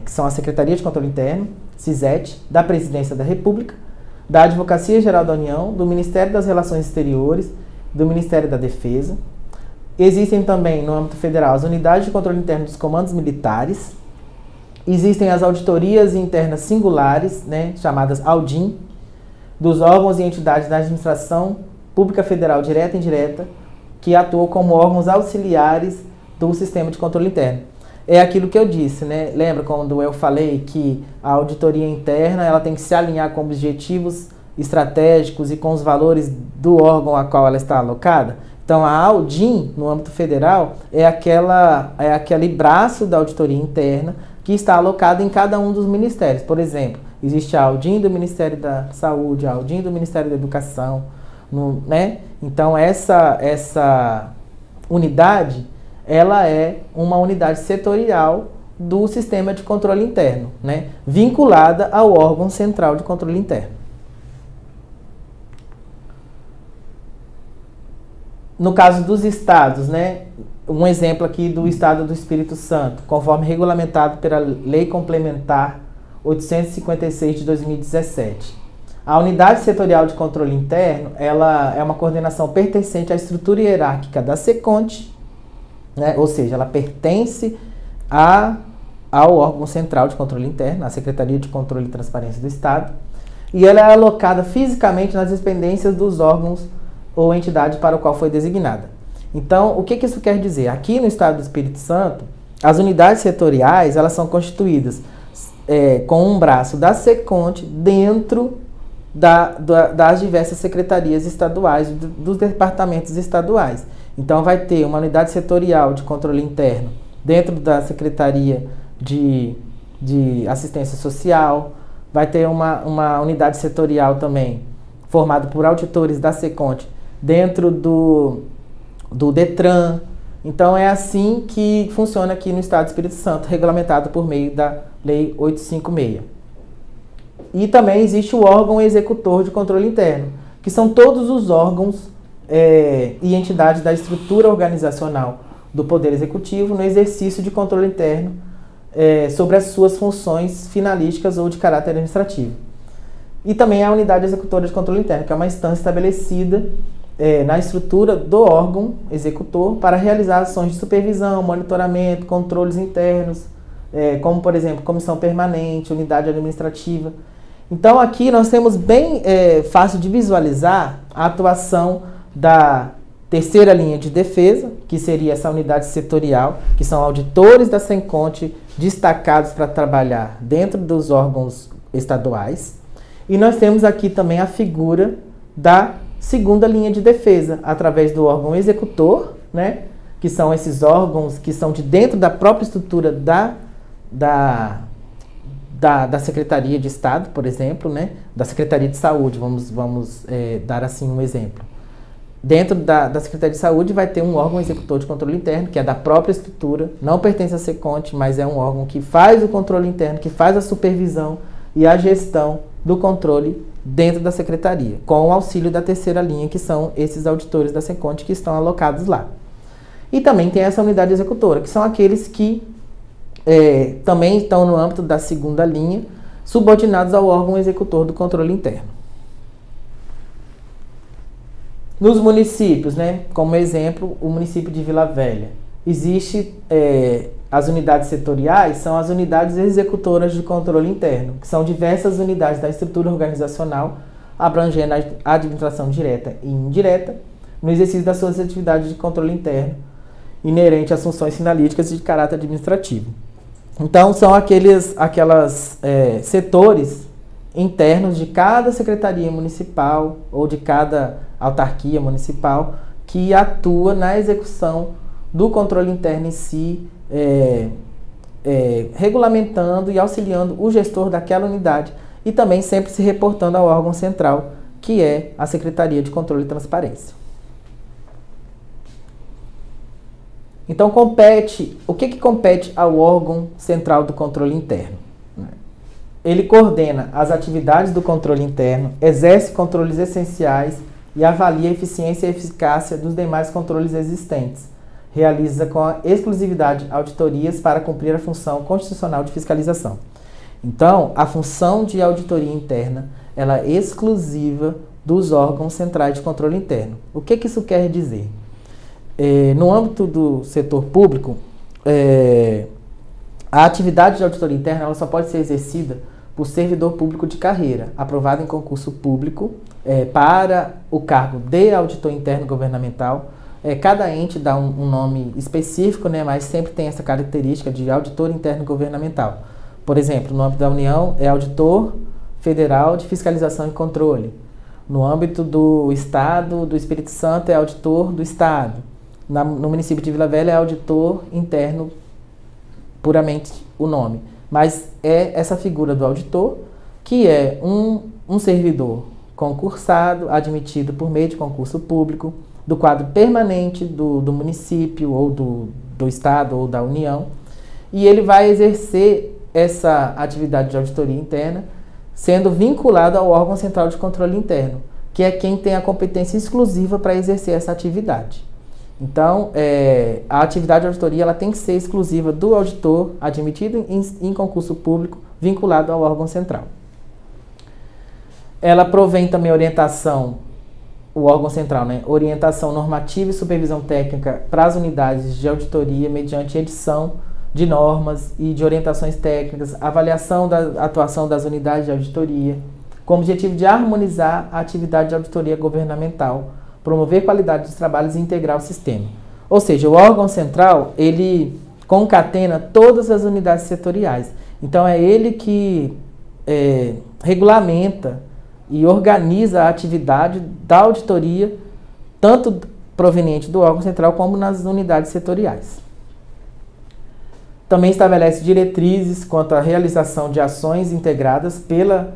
que são a Secretaria de Controle Interno, CISET, da Presidência da República, da Advocacia Geral da União, do Ministério das Relações Exteriores, do Ministério da Defesa. Existem também, no âmbito federal, as Unidades de Controle Interno dos Comandos Militares. Existem as auditorias internas singulares, né, chamadas AUDIM, dos órgãos e entidades da administração pública federal direta e indireta, que atuam como órgãos auxiliares do sistema de controle interno. É aquilo que eu disse, né? Lembra quando eu falei que a auditoria interna ela tem que se alinhar com objetivos estratégicos e com os valores do órgão a qual ela está alocada? Então, a AUDIM, no âmbito federal, é aquele braço da auditoria interna que está alocado em cada um dos ministérios. Por exemplo, existe a AUDIM do Ministério da Saúde, a AUDIM do Ministério da Educação, né? Então, essa unidade, ela é uma unidade setorial do sistema de controle interno, né? Vinculada ao órgão central de controle interno. No caso dos estados, né? Um exemplo aqui do estado do Espírito Santo, conforme regulamentado pela Lei Complementar 856 de 2017. A unidade setorial de controle interno, ela é uma coordenação pertencente à estrutura hierárquica da SECONT, né? Ou seja, ela pertence ao órgão central de controle interno, a Secretaria de Controle e Transparência do Estado, e ela é alocada fisicamente nas dependências dos órgãos ou entidade para o qual foi designada. Então, o que isso quer dizer? Aqui no estado do Espírito Santo, as unidades setoriais, elas são constituídas com um braço da SECONT dentro das diversas secretarias estaduais, dos departamentos estaduais. Então, vai ter uma unidade setorial de controle interno dentro da Secretaria de Assistência Social, vai ter uma unidade setorial também formada por auditores da SECONT dentro do DETRAN. Então, é assim que funciona aqui no Estado do Espírito Santo, regulamentado por meio da Lei 856. E também existe o órgão executor de controle interno, que são todos os órgãos e entidades da estrutura organizacional do Poder Executivo no exercício de controle interno sobre as suas funções finalísticas ou de caráter administrativo. E também a unidade executora de controle interno, que é uma instância estabelecida na estrutura do órgão executor para realizar ações de supervisão, monitoramento, controles internos, como, por exemplo, comissão permanente, unidade administrativa. Então, aqui nós temos bem fácil de visualizar a atuação da terceira linha de defesa, que seria essa unidade setorial, que são auditores da SECONT destacados para trabalhar dentro dos órgãos estaduais. E nós temos aqui também a figura da segunda linha de defesa, através do órgão executor, né, que são esses órgãos que são de dentro da própria estrutura da Secretaria de Estado, por exemplo, né, da Secretaria de Saúde, vamos dar assim um exemplo. Dentro da Secretaria de Saúde vai ter um órgão executor de controle interno, que é da própria estrutura, não pertence à SECONT, mas é um órgão que faz o controle interno, que faz a supervisão e a gestão do controle dentro da secretaria, com o auxílio da terceira linha, que são esses auditores da SECONT que estão alocados lá. E também tem essa unidade executora, que são aqueles que também estão no âmbito da segunda linha, subordinados ao órgão executor do controle interno. Nos municípios, né, como exemplo, o município de Vila Velha, existe as unidades setoriais, são as unidades executoras de controle interno, que são diversas unidades da estrutura organizacional, abrangendo a administração direta e indireta, no exercício das suas atividades de controle interno. inerente às funções finalísticas de caráter administrativo. Então, são aqueles setores internos de cada secretaria municipal ou de cada autarquia municipal que atua na execução do controle interno em si, regulamentando e auxiliando o gestor daquela unidade e também sempre se reportando ao órgão central, que é a Secretaria de Controle e Transparência. Então, o que compete ao órgão central do controle interno? Ele coordena as atividades do controle interno, exerce controles essenciais e avalia a eficiência e eficácia dos demais controles existentes. Realiza com a exclusividade auditorias para cumprir a função constitucional de fiscalização. Então, a função de auditoria interna ela é exclusiva dos órgãos centrais de controle interno. O que isso quer dizer? No âmbito do setor público, a atividade de auditoria interna ela só pode ser exercida por servidor público de carreira, aprovado em concurso público para o cargo de auditor interno governamental. Cada ente dá um nome específico, né, mas sempre tem essa característica de auditor interno governamental. Por exemplo, no âmbito da União é auditor federal de fiscalização e controle. No âmbito do Estado do Espírito Santo é auditor do Estado. No município de Vila Velha é auditor interno, puramente o nome. Mas é essa figura do auditor, que é um servidor concursado, admitido por meio de concurso público, do quadro permanente do município, ou do Estado, ou da União, e ele vai exercer essa atividade de auditoria interna, sendo vinculado ao órgão central de controle interno, que é quem tem a competência exclusiva para exercer essa atividade. Então, a atividade de auditoria ela tem que ser exclusiva do auditor admitido em concurso público, vinculado ao órgão central. Ela provém também orientação, o órgão central, né? Orientação normativa e supervisão técnica para as unidades de auditoria mediante edição de normas e de orientações técnicas, avaliação da atuação das unidades de auditoria, com o objetivo de harmonizar a atividade de auditoria governamental, promover qualidade dos trabalhos e integrar o sistema. Ou seja, o órgão central, ele concatena todas as unidades setoriais. Então, é ele que regulamenta e organiza a atividade da auditoria, tanto proveniente do órgão central como nas unidades setoriais. Também estabelece diretrizes quanto à realização de ações integradas pelas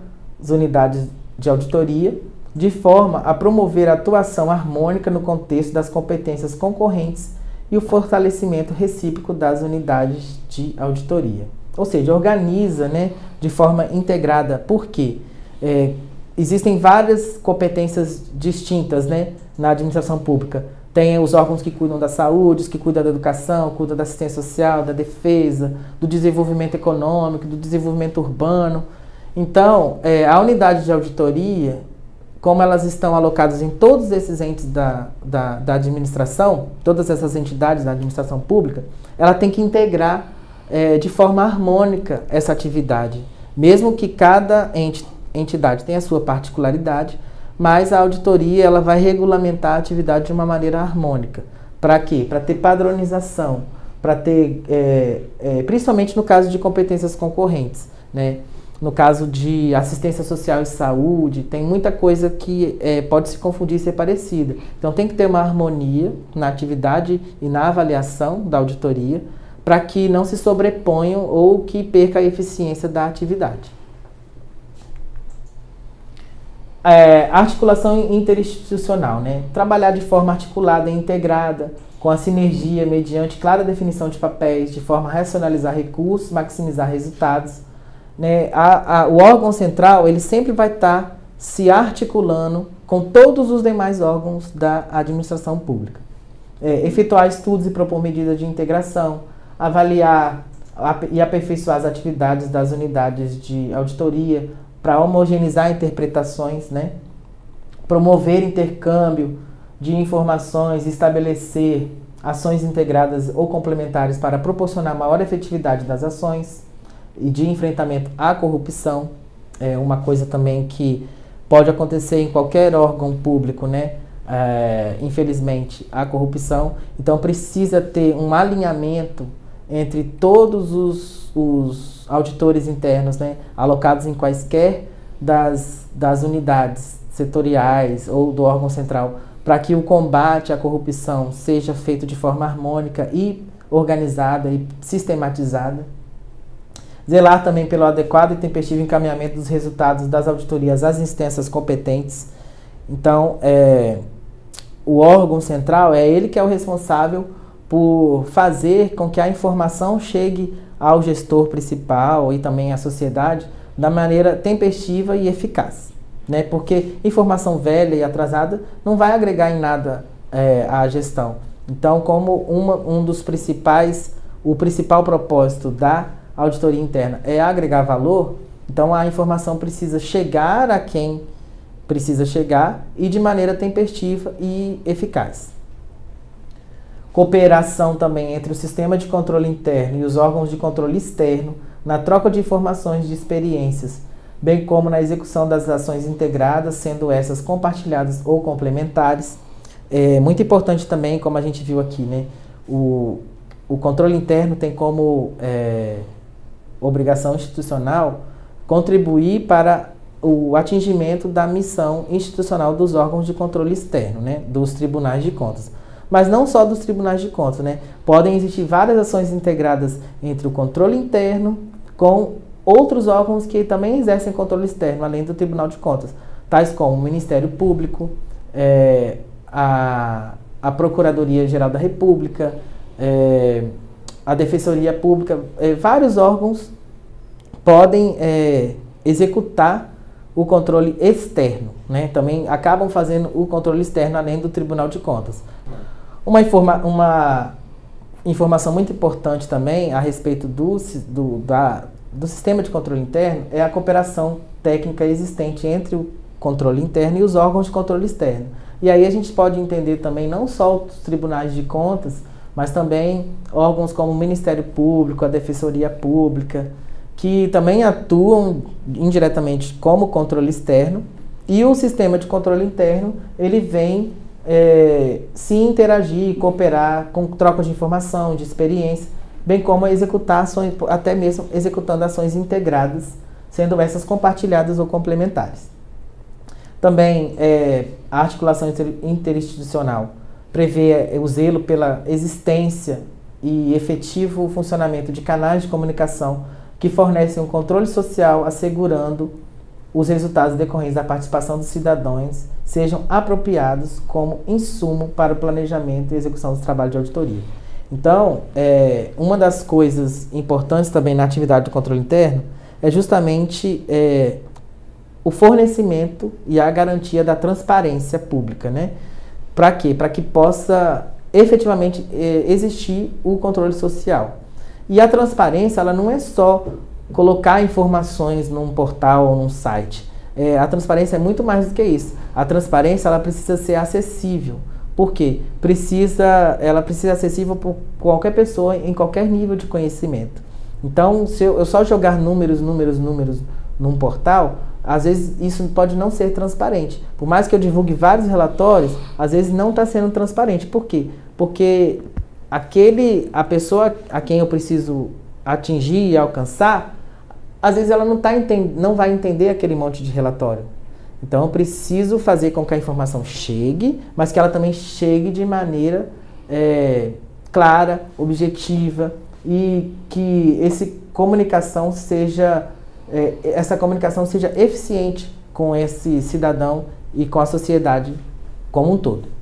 unidades de auditoria, de forma a promover a atuação harmônica no contexto das competências concorrentes e o fortalecimento recíproco das unidades de auditoria. Ou seja, organiza, né, de forma integrada. Por quê? Existem várias competências distintas, né, na administração pública. Tem os órgãos que cuidam da saúde, os que cuidam da educação, cuidam da assistência social, da defesa, do desenvolvimento econômico, do desenvolvimento urbano. Então, a unidade de auditoria, como elas estão alocadas em todos esses entes da administração, todas essas entidades da administração pública, ela tem que integrar de forma harmônica essa atividade. Mesmo que cada entidade tenha a sua particularidade, mas a auditoria ela vai regulamentar a atividade de uma maneira harmônica. Para quê? Para ter padronização, para ter, principalmente no caso de competências concorrentes, né? No caso de assistência social e saúde, tem muita coisa que pode se confundir e ser parecida. Então tem que ter uma harmonia na atividade e na avaliação da auditoria para que não se sobreponham ou que perca a eficiência da atividade. Articulação interinstitucional, né? Trabalhar de forma articulada e integrada, com a sinergia mediante clara definição de papéis, de forma a racionalizar recursos, maximizar resultados. Né? O órgão central ele sempre vai estar se articulando com todos os demais órgãos da administração pública. Efetuar estudos e propor medidas de integração, avaliar e aperfeiçoar as atividades das unidades de auditoria para homogeneizar interpretações, né? Promover intercâmbio de informações, estabelecer ações integradas ou complementares para proporcionar maior efetividade das ações e de enfrentamento à corrupção. É uma coisa também que pode acontecer em qualquer órgão público, né? infelizmente, a corrupção. Então precisa ter um alinhamento entre todos os auditores internos, né, alocados em quaisquer das unidades setoriais ou do órgão central, para que o combate à corrupção seja feito de forma harmônica e organizada e sistematizada. Zelar também pelo adequado e tempestivo encaminhamento dos resultados das auditorias às instâncias competentes. Então, o órgão central é ele que é o responsável por fazer com que a informação chegue ao gestor principal e também à sociedade da maneira tempestiva e eficaz, né? Porque informação velha e atrasada não vai agregar em nada à gestão. Então, como o principal propósito da auditoria interna é agregar valor, então a informação precisa chegar a quem precisa chegar e de maneira tempestiva e eficaz. Cooperação também entre o sistema de controle interno e os órgãos de controle externo na troca de informações de experiências, bem como na execução das ações integradas, sendo essas compartilhadas ou complementares. É muito importante também, como a gente viu aqui, né, o controle interno tem como obrigação institucional contribuir para o atingimento da missão institucional dos órgãos de controle externo, né, dos tribunais de contas. Mas não só dos tribunais de contas, né? Podem existir várias ações integradas entre o controle interno com outros órgãos que também exercem controle externo, além do Tribunal de Contas, tais como o Ministério Público, a Procuradoria-Geral da República, a Defensoria Pública. Vários órgãos podem executar o controle externo, né? Também acabam fazendo o controle externo além do Tribunal de Contas. Uma informação muito importante também a respeito do sistema de controle interno é a cooperação técnica existente entre o controle interno e os órgãos de controle externo. E aí a gente pode entender também não só os tribunais de contas, mas também órgãos como o Ministério Público, a Defensoria Pública, que também atuam indiretamente como controle externo, e o sistema de controle interno, ele vem se interagir, cooperar com troca de informação, de experiência, bem como executar ações, até mesmo executando ações integradas, sendo essas compartilhadas ou complementares. Também a articulação interinstitucional prevê o zelo pela existência e efetivo funcionamento de canais de comunicação que fornecem um controle social, assegurando os resultados decorrentes da participação dos cidadãos sejam apropriados como insumo para o planejamento e execução dos trabalhos de auditoria. Então, uma das coisas importantes também na atividade do controle interno é justamente o fornecimento e a garantia da transparência pública, né? Para quê? Para que possa efetivamente existir o controle social. E a transparência, ela não é só colocar informações num portal ou num site. A transparência é muito mais do que isso. A transparência, ela precisa ser acessível. Por quê? Ela precisa ser acessível por qualquer pessoa em qualquer nível de conhecimento. Então, se eu só jogar números num portal, às vezes isso pode não ser transparente. Por mais que eu divulgue vários relatórios, às vezes não está sendo transparente. Por quê? Porque a pessoa a quem eu preciso atingir e alcançar, às vezes ela não vai entender aquele monte de relatório. Então eu preciso fazer com que a informação chegue, mas que ela também chegue de maneira clara, objetiva, e que essa comunicação seja eficiente com esse cidadão e com a sociedade como um todo.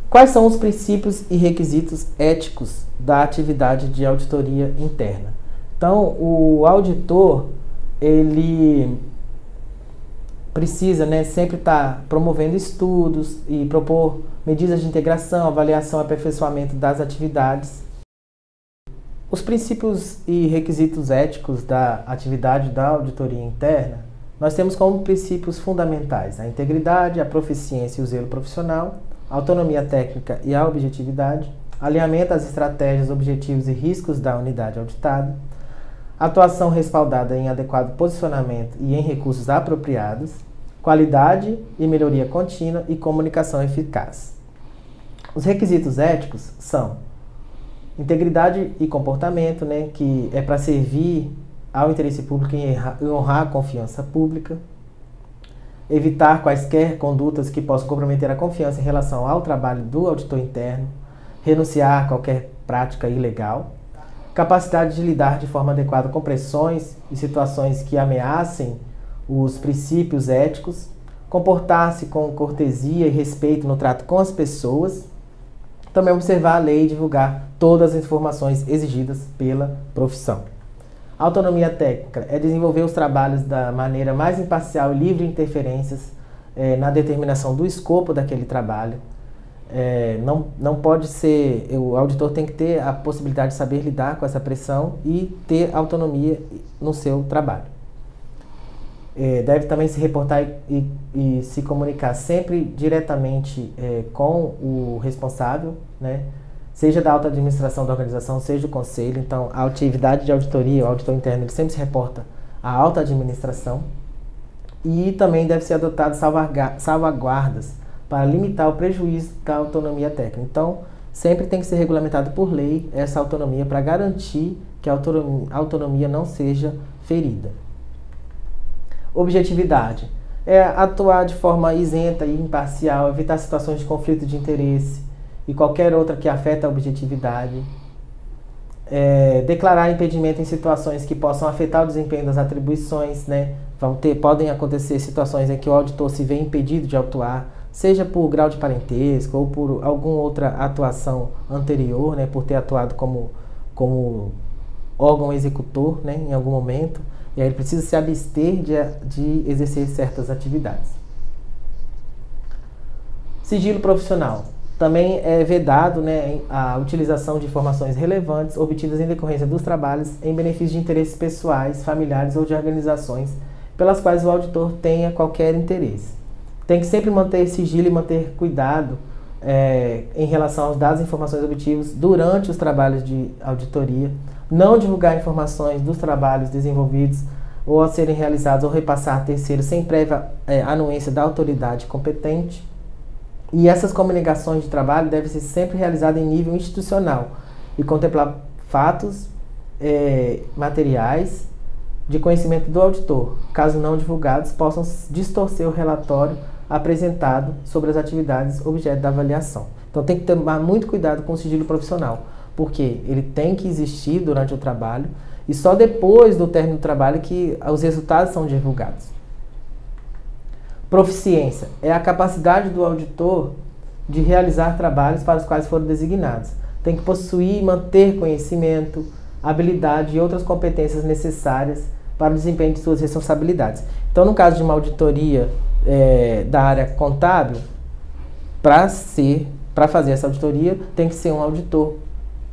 Quais são os princípios e requisitos éticos da atividade de auditoria interna? Então, o auditor, ele precisa, sempre estar promovendo estudos e propor medidas de integração, avaliação e aperfeiçoamento das atividades. Os princípios e requisitos éticos da atividade da auditoria interna, nós temos como princípios fundamentais a integridade, a proficiência e o zelo profissional, a autonomia técnica e a objetividade, alinhamento às estratégias, objetivos e riscos da unidade auditada, atuação respaldada em adequado posicionamento e em recursos apropriados, qualidade e melhoria contínua e comunicação eficaz. Os requisitos éticos são integridade e comportamento, né, que é para servir ao interesse público e honrar a confiança pública. Evitar quaisquer condutas que possam comprometer a confiança em relação ao trabalho do auditor interno. Renunciar a qualquer prática ilegal. Capacidade de lidar de forma adequada com pressões e situações que ameacem os princípios éticos. Comportar-se com cortesia e respeito no trato com as pessoas. Também observar a lei e divulgar todas as informações exigidas pela profissão. Autonomia técnica é desenvolver os trabalhos da maneira mais imparcial e livre de interferências na determinação do escopo daquele trabalho. Não pode ser, o auditor tem que ter a possibilidade de saber lidar com essa pressão e ter autonomia no seu trabalho. Deve também se reportar e se comunicar sempre diretamente com o responsável, né? Seja da alta administração da organização, seja do conselho. Então, a atividade de auditoria, o auditor interno, ele sempre se reporta à alta administração. E também deve ser adotado salvaguardas para limitar o prejuízo da autonomia técnica. Então, sempre tem que ser regulamentado por lei essa autonomia para garantir que a autonomia não seja ferida. Objetividade é atuar de forma isenta e imparcial, evitar situações de conflito de interesse e qualquer outra que afeta a objetividade. Declarar impedimento em situações que possam afetar o desempenho das atribuições, né? Podem acontecer situações em que o auditor se vê impedido de atuar, seja por grau de parentesco ou por alguma outra atuação anterior, né? Por ter atuado como órgão executor, né? Em algum momento. E aí ele precisa se abster de exercer certas atividades. Sigilo profissional. Também é vedado, né, a utilização de informações relevantes obtidas em decorrência dos trabalhos em benefício de interesses pessoais, familiares ou de organizações pelas quais o auditor tenha qualquer interesse. Tem que sempre manter sigilo e manter cuidado em relação aos dados e informações obtidos durante os trabalhos de auditoria. Não divulgar informações dos trabalhos desenvolvidos ou a serem realizados ou repassar a terceiros sem prévia anuência da autoridade competente. E essas comunicações de trabalho devem ser sempre realizadas em nível institucional e contemplar fatos materiais de conhecimento do auditor, caso não divulgados, possam distorcer o relatório apresentado sobre as atividades objeto da avaliação. Então tem que tomar muito cuidado com o sigilo profissional, porque ele tem que existir durante o trabalho e só depois do término do trabalho que os resultados são divulgados. Proficiência é a capacidade do auditor de realizar trabalhos para os quais foram designados. Tem que possuir e manter conhecimento, habilidade e outras competências necessárias para o desempenho de suas responsabilidades. Então, no caso de uma auditoria da área contábil, para fazer essa auditoria, tem que ser um auditor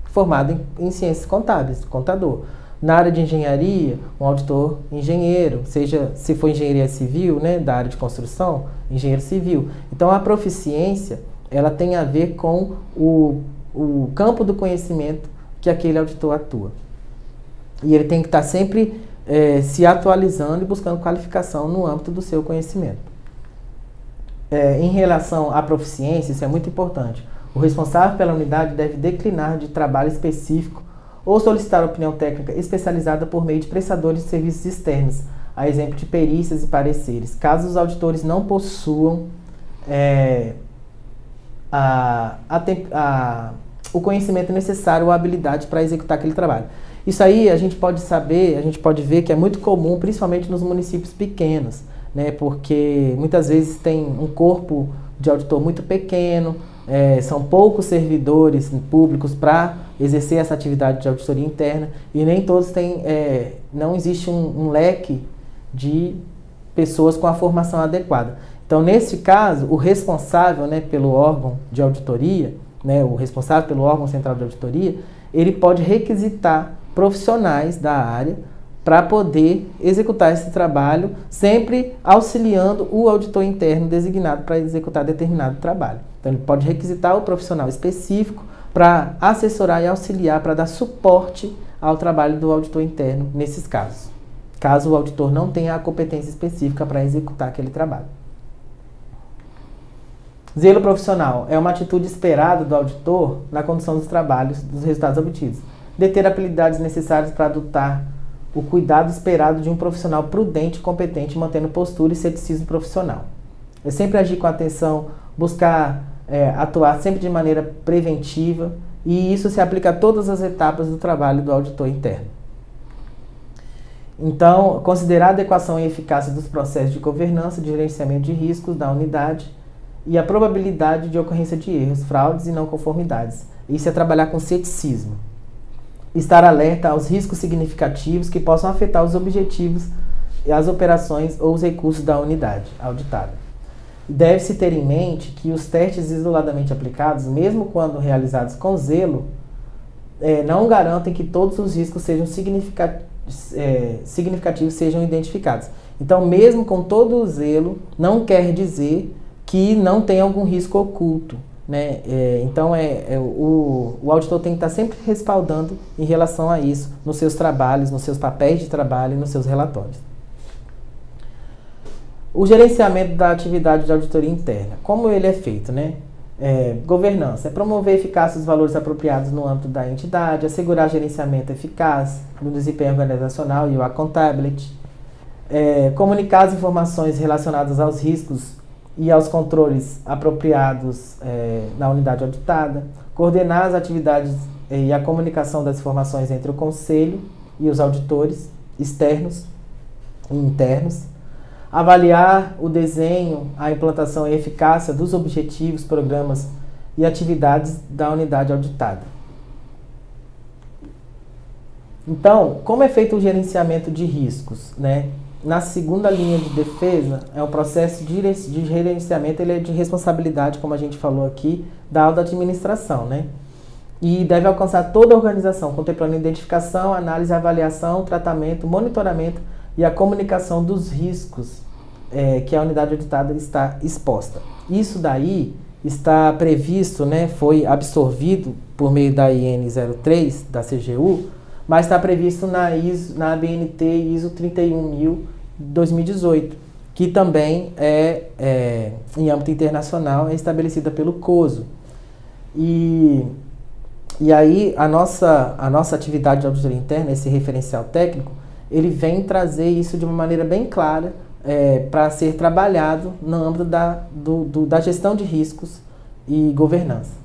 formado em ciências contábeis, contador. Na área de engenharia, um auditor engenheiro, seja se for engenharia civil, né, da área de construção, engenheiro civil. Então, a proficiência, ela tem a ver com o campo do conhecimento que aquele auditor atua. E ele tem que estar sempre se atualizando e buscando qualificação no âmbito do seu conhecimento. Em relação à proficiência, isso é muito importante. O responsável pela unidade deve declinar de trabalho específico ou solicitar opinião técnica especializada por meio de prestadores de serviços externos, a exemplo de perícias e pareceres, caso os auditores não possuam o conhecimento necessário ou a habilidade para executar aquele trabalho. Isso aí a gente pode ver que é muito comum, principalmente nos municípios pequenos, né, porque muitas vezes tem um corpo de auditor muito pequeno, são poucos servidores públicos para exercer essa atividade de auditoria interna e nem todos têm, não existe um leque de pessoas com a formação adequada. Então, nesse caso, o responsável, né, pelo órgão de auditoria, né, o responsável pelo órgão central de auditoria, ele pode requisitar profissionais da área para poder executar esse trabalho, sempre auxiliando o auditor interno designado para executar determinado trabalho. Então, ele pode requisitar o profissional específico para assessorar e auxiliar, para dar suporte ao trabalho do auditor interno nesses casos, caso o auditor não tenha a competência específica para executar aquele trabalho. Zelo profissional é uma atitude esperada do auditor na condução dos trabalhos, dos resultados obtidos. Deter habilidades necessárias para adotar o cuidado esperado de um profissional prudente e competente, mantendo postura e ceticismo profissional. É sempre agir com atenção, buscar atuar sempre de maneira preventiva, e isso se aplica a todas as etapas do trabalho do auditor interno. Então, considerar a adequação e eficácia dos processos de governança, de gerenciamento de riscos da unidade e a probabilidade de ocorrência de erros, fraudes e não conformidades. Isso é trabalhar com ceticismo. Estar alerta aos riscos significativos que possam afetar os objetivos, as operações ou os recursos da unidade auditada. Deve-se ter em mente que os testes isoladamente aplicados, mesmo quando realizados com zelo, não garantem que todos os riscos sejam significativos sejam identificados. Então, mesmo com todo o zelo, não quer dizer que não tem algum risco oculto, né? Então, o auditor tem que estar sempre respaldando em relação a isso nos seus trabalhos, nos seus papéis de trabalho e nos seus relatórios. O gerenciamento da atividade de auditoria interna, como ele é feito, né? Governança é promover eficácia dos valores apropriados no âmbito da entidade, assegurar gerenciamento eficaz no desempenho organizacional e o accountability, comunicar as informações relacionadas aos riscos e aos controles apropriados na unidade auditada, coordenar as atividades e a comunicação das informações entre o conselho e os auditores externos e internos, avaliar o desenho, a implantação e a eficácia dos objetivos, programas e atividades da unidade auditada. Então, como é feito o gerenciamento de riscos, né? Na segunda linha de defesa, é um processo de gerenciamento, ele é de responsabilidade, como a gente falou aqui, da alta administração, né? E deve alcançar toda a organização, contemplando a identificação, análise, avaliação, tratamento, monitoramento e a comunicação dos riscos que a unidade auditada está exposta. Isso daí está previsto, né, foi absorvido por meio da IN 03, da CGU, mas está previsto na ABNT ISO 31000-2018, que também em âmbito internacional, é estabelecida pelo COSO. E aí a nossa atividade de auditoria interna, esse referencial técnico, ele vem trazer isso de uma maneira bem clara para ser trabalhado no âmbito da gestão de riscos e governança.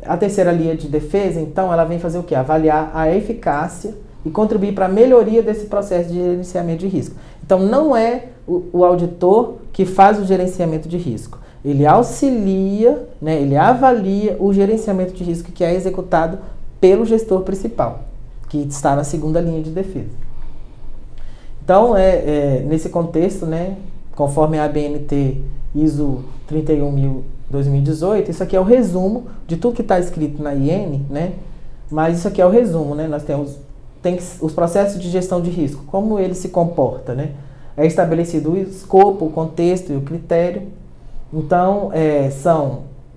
A terceira linha de defesa, então, ela vem fazer o quê? Avaliar a eficácia e contribuir para a melhoria desse processo de gerenciamento de risco. Então, não é o auditor que faz o gerenciamento de risco. Ele auxilia, né, ele avalia o gerenciamento de risco que é executado pelo gestor principal, que está na segunda linha de defesa. Então, nesse contexto, né, conforme a ABNT ISO 31000-2018, isso aqui é o resumo de tudo que está escrito na IN, né, mas isso aqui é o resumo, né, nós temos os processos de gestão de risco, como ele se comporta, né, é estabelecido o escopo, o contexto e o critério. Então,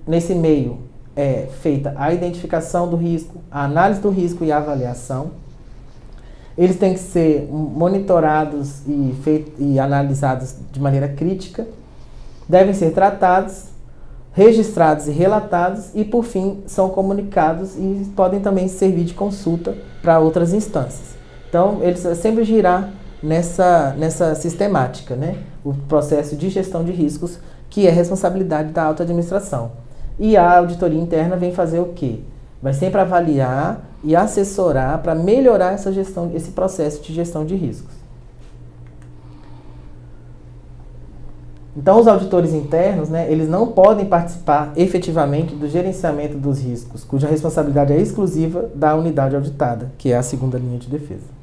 nesse meio, feita a identificação do risco, a análise do risco e a avaliação. Eles têm que ser monitorados e analisados de maneira crítica, devem ser tratados, registrados e relatados e, por fim, são comunicados e podem também servir de consulta para outras instâncias. Então, eles sempre girar nessa sistemática, né? O processo de gestão de riscos, que é responsabilidade da alta administração. E a auditoria interna vem fazer o quê? Vai sempre avaliar e assessorar para melhorar esse processo de gestão de riscos. Então, os auditores internos, né, eles não podem participar efetivamente do gerenciamento dos riscos, cuja responsabilidade é exclusiva da unidade auditada, que é a segunda linha de defesa.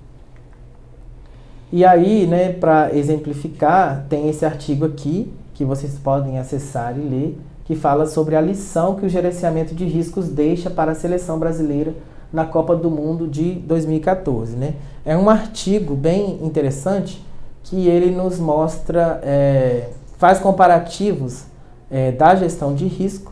E aí, né, para exemplificar, tem esse artigo aqui, que vocês podem acessar e ler, que fala sobre a lição que o gerenciamento de riscos deixa para a seleção brasileira na Copa do Mundo de 2014. Né? É um artigo bem interessante que ele nos mostra, faz comparativos da gestão de risco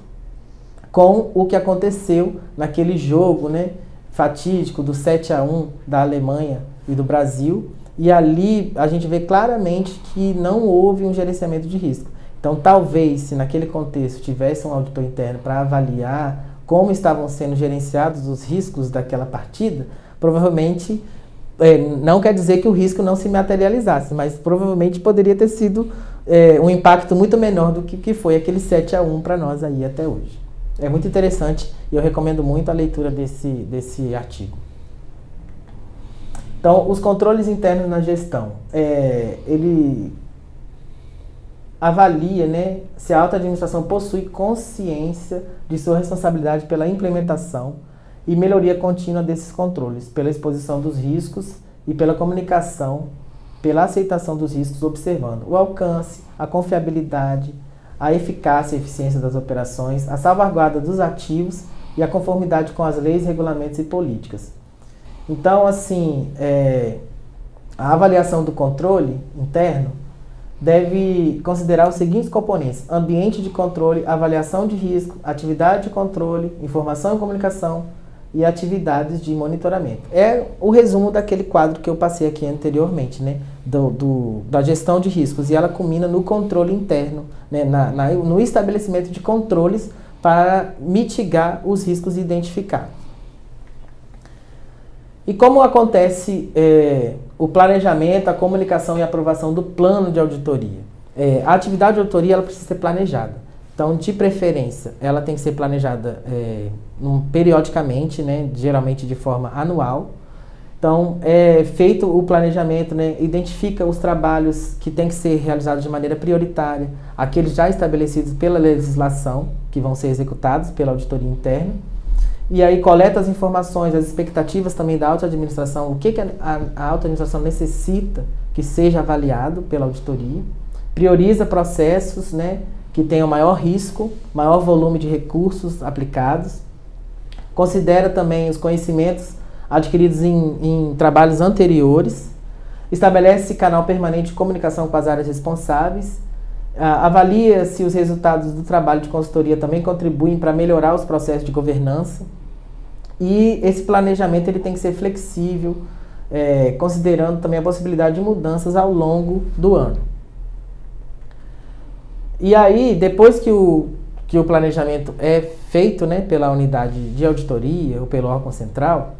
com o que aconteceu naquele jogo, né, fatídico do 7-1 da Alemanha e do Brasil. E ali a gente vê claramente que não houve um gerenciamento de risco. Então, talvez, se naquele contexto tivesse um auditor interno para avaliar como estavam sendo gerenciados os riscos daquela partida, provavelmente, não quer dizer que o risco não se materializasse, mas provavelmente poderia ter sido um impacto muito menor do que foi aquele 7-1 para nós aí até hoje. É muito interessante e eu recomendo muito a leitura desse artigo. Então, os controles internos na gestão. Ele avalia, né, se a alta administração possui consciência de sua responsabilidade pela implementação e melhoria contínua desses controles, pela exposição dos riscos e pela comunicação, pela aceitação dos riscos, observando o alcance, a confiabilidade, a eficácia e eficiência das operações, a salvaguarda dos ativos e a conformidade com as leis, regulamentos e políticas. Então, assim, a avaliação do controle interno deve considerar os seguintes componentes: ambiente de controle, avaliação de risco, atividade de controle, informação e comunicação e atividades de monitoramento. É o resumo daquele quadro que eu passei aqui anteriormente, né? Da gestão de riscos, e ela culmina no controle interno, né? No estabelecimento de controles para mitigar os riscos identificados. E como acontece o planejamento, a comunicação e a aprovação do plano de auditoria? A atividade de auditoria ela precisa ser planejada. Então, de preferência, ela tem que ser planejada periodicamente, né, geralmente de forma anual. Então, feito o planejamento, né, identifica os trabalhos que têm que ser realizados de maneira prioritária, aqueles já estabelecidos pela legislação, que vão ser executados pela auditoria interna. E aí coleta as informações, as expectativas também da alta administração, o que a alta administração necessita que seja avaliado pela auditoria, prioriza processos, né, que tenham maior risco, maior volume de recursos aplicados, considera também os conhecimentos adquiridos em trabalhos anteriores, estabelece canal permanente de comunicação com as áreas responsáveis, avalia se os resultados do trabalho de consultoria também contribuem para melhorar os processos de governança, e esse planejamento ele tem que ser flexível, considerando também a possibilidade de mudanças ao longo do ano. E aí, depois que o planejamento é feito, né, pela unidade de auditoria ou pelo órgão central,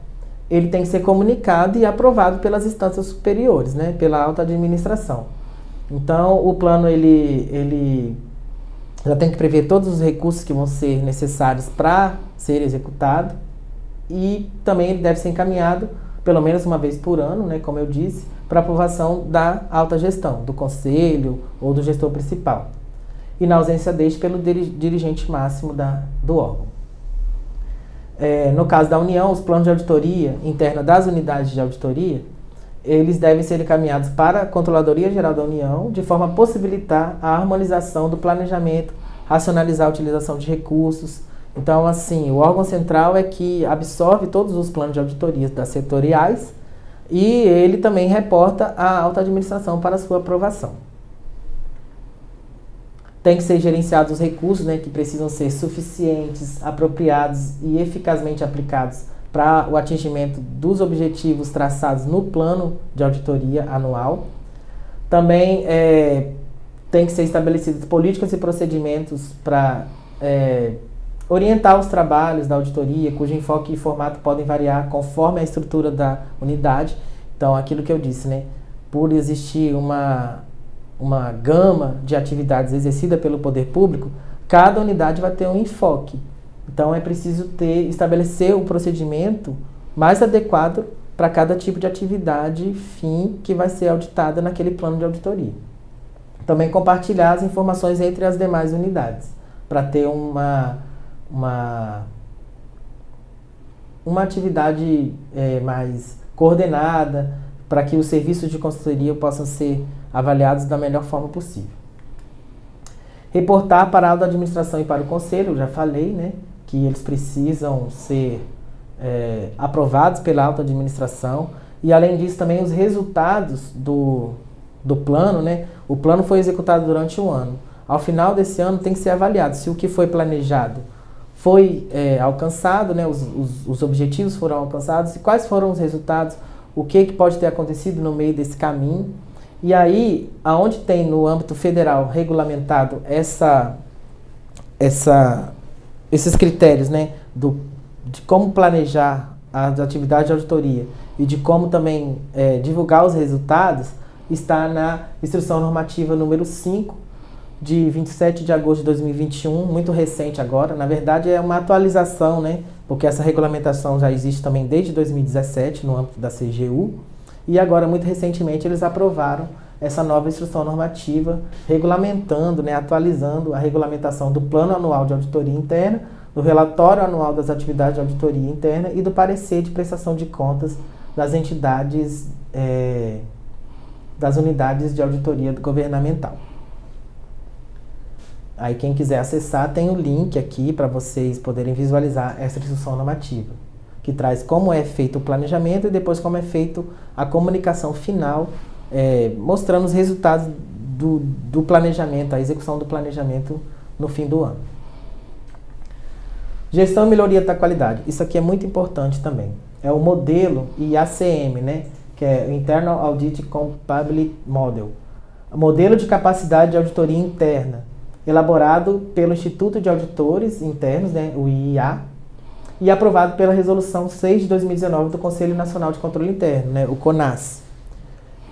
ele tem que ser comunicado e aprovado pelas instâncias superiores, né, pela alta administração. Então, o plano ele já tem que prever todos os recursos que vão ser necessários para ser executado, e também ele deve ser encaminhado pelo menos uma vez por ano, né, como eu disse, para aprovação da alta gestão, do conselho ou do gestor principal. E na ausência deste, pelo dirigente máximo do órgão. No caso da União, os planos de auditoria interna das unidades de auditoria, eles devem ser encaminhados para a Controladoria Geral da União, de forma a possibilitar a harmonização do planejamento, racionalizar a utilização de recursos. Então, assim, o órgão central é que absorve todos os planos de auditoria das setoriais, e ele também reporta à alta administração para sua aprovação. Tem que ser gerenciados os recursos, né, que precisam ser suficientes, apropriados e eficazmente aplicados para o atingimento dos objetivos traçados no plano de auditoria anual. Também tem que ser estabelecidas políticas e procedimentos para orientar os trabalhos da auditoria, cujo enfoque e formato podem variar conforme a estrutura da unidade. Então, aquilo que eu disse, né, por existir uma gama de atividades exercida pelo poder público, cada unidade vai ter um enfoque. Então, é preciso estabelecer o procedimento mais adequado para cada tipo de atividade fim que vai ser auditada naquele plano de auditoria. Também compartilhar as informações entre as demais unidades, para ter uma atividade mais coordenada, para que os serviços de consultoria possam ser avaliados da melhor forma possível. Reportar para a alta administração e para o conselho, eu já falei, né, que eles precisam ser aprovados pela alta administração, e além disso também os resultados do plano, né, o plano foi executado durante um ano. Ao final desse ano tem que ser avaliado se o que foi planejado foi alcançado, né, os objetivos foram alcançados, e quais foram os resultados, o que pode ter acontecido no meio desse caminho. E aí, aonde tem no âmbito federal regulamentado esses critérios, né, de como planejar as atividades de auditoria e de como também divulgar os resultados, está na Instrução Normativa número 5, de 27 de agosto de 2021, muito recente agora. Na verdade, é uma atualização, né, porque essa regulamentação já existe também desde 2017 no âmbito da CGU, e agora, muito recentemente, eles aprovaram essa nova instrução normativa, regulamentando, né, atualizando a regulamentação do Plano Anual de Auditoria Interna, do Relatório Anual das Atividades de Auditoria Interna e do Parecer de Prestação de Contas das entidades, das unidades de auditoria governamental. Aí quem quiser acessar, tem o link aqui para vocês poderem visualizar essa instrução normativa, que traz como é feito o planejamento e depois como é feito a comunicação final, mostrando os resultados do planejamento, a execução do planejamento no fim do ano. Gestão e melhoria da qualidade. Isso aqui é muito importante também. É o modelo IACM, né? Que é Internal Audit Capability Model. Modelo de capacidade de auditoria interna, elaborado pelo Instituto de Auditores Internos, né? O IIA, e aprovado pela Resolução 6 de 2019 do Conselho Nacional de Controle Interno, né? O CONAS,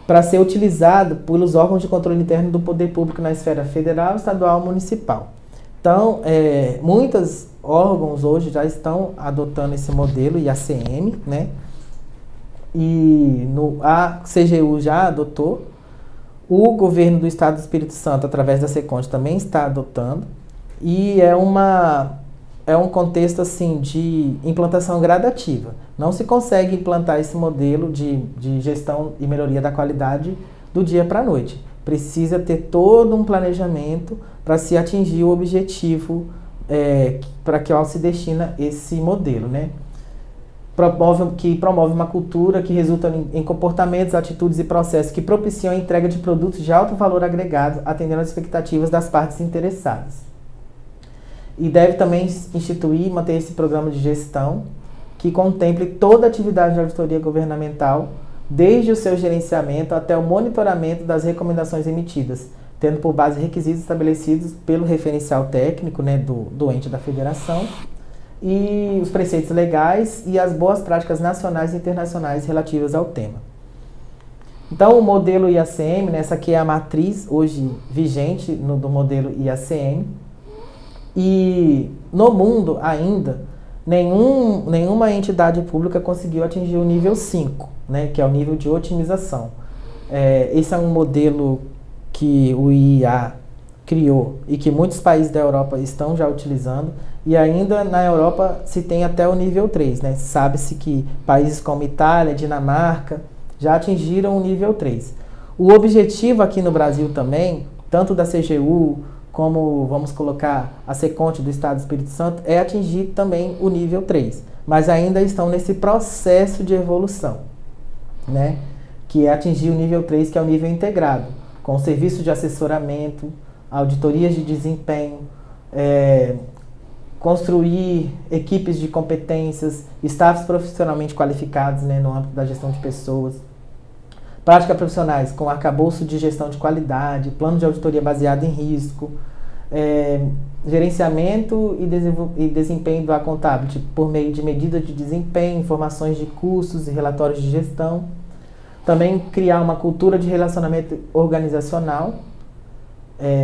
para ser utilizado pelos órgãos de controle interno do poder público na esfera federal, estadual e municipal. Então, muitos órgãos hoje já estão adotando esse modelo IACM, né? E a CGU já adotou, o governo do Estado do Espírito Santo, através da SECONT, também está adotando, e é um contexto assim, de implantação gradativa. Não se consegue implantar esse modelo de gestão e melhoria da qualidade do dia para a noite. Precisa ter todo um planejamento para se atingir o objetivo para que se destina esse modelo, né? Que promove uma cultura que resulta em comportamentos, atitudes e processos que propiciam a entrega de produtos de alto valor agregado, atendendo às expectativas das partes interessadas. E deve também instituir e manter esse programa de gestão que contemple toda a atividade de auditoria governamental, desde o seu gerenciamento até o monitoramento das recomendações emitidas, tendo por base requisitos estabelecidos pelo referencial técnico, né, do ente da federação, e os preceitos legais e as boas práticas nacionais e internacionais relativas ao tema. Então, o modelo IACM, né, essa aqui é a matriz hoje vigente do modelo IACM, e no mundo ainda, nenhuma entidade pública conseguiu atingir o nível 5, né, que é o nível de otimização. Esse é um modelo que o IIA criou e que muitos países da Europa estão já utilizando, e ainda na Europa se tem até o nível 3, né? Sabe-se que países como Itália, Dinamarca já atingiram o nível 3. O objetivo aqui no Brasil também, tanto da CGU como, vamos colocar, a SECONT do Estado do Espírito Santo, é atingir também o nível 3, mas ainda estão nesse processo de evolução, né? Que é atingir o nível 3, que é o nível integrado, com serviço de assessoramento, auditorias de desempenho, construir equipes de competências, staffs profissionalmente qualificados, né, no âmbito da gestão de pessoas, práticas profissionais com arcabouço de gestão de qualidade, plano de auditoria baseado em risco, gerenciamento e desempenho do accountability por meio de medidas de desempenho, informações de custos e relatórios de gestão. Também criar uma cultura de relacionamento organizacional,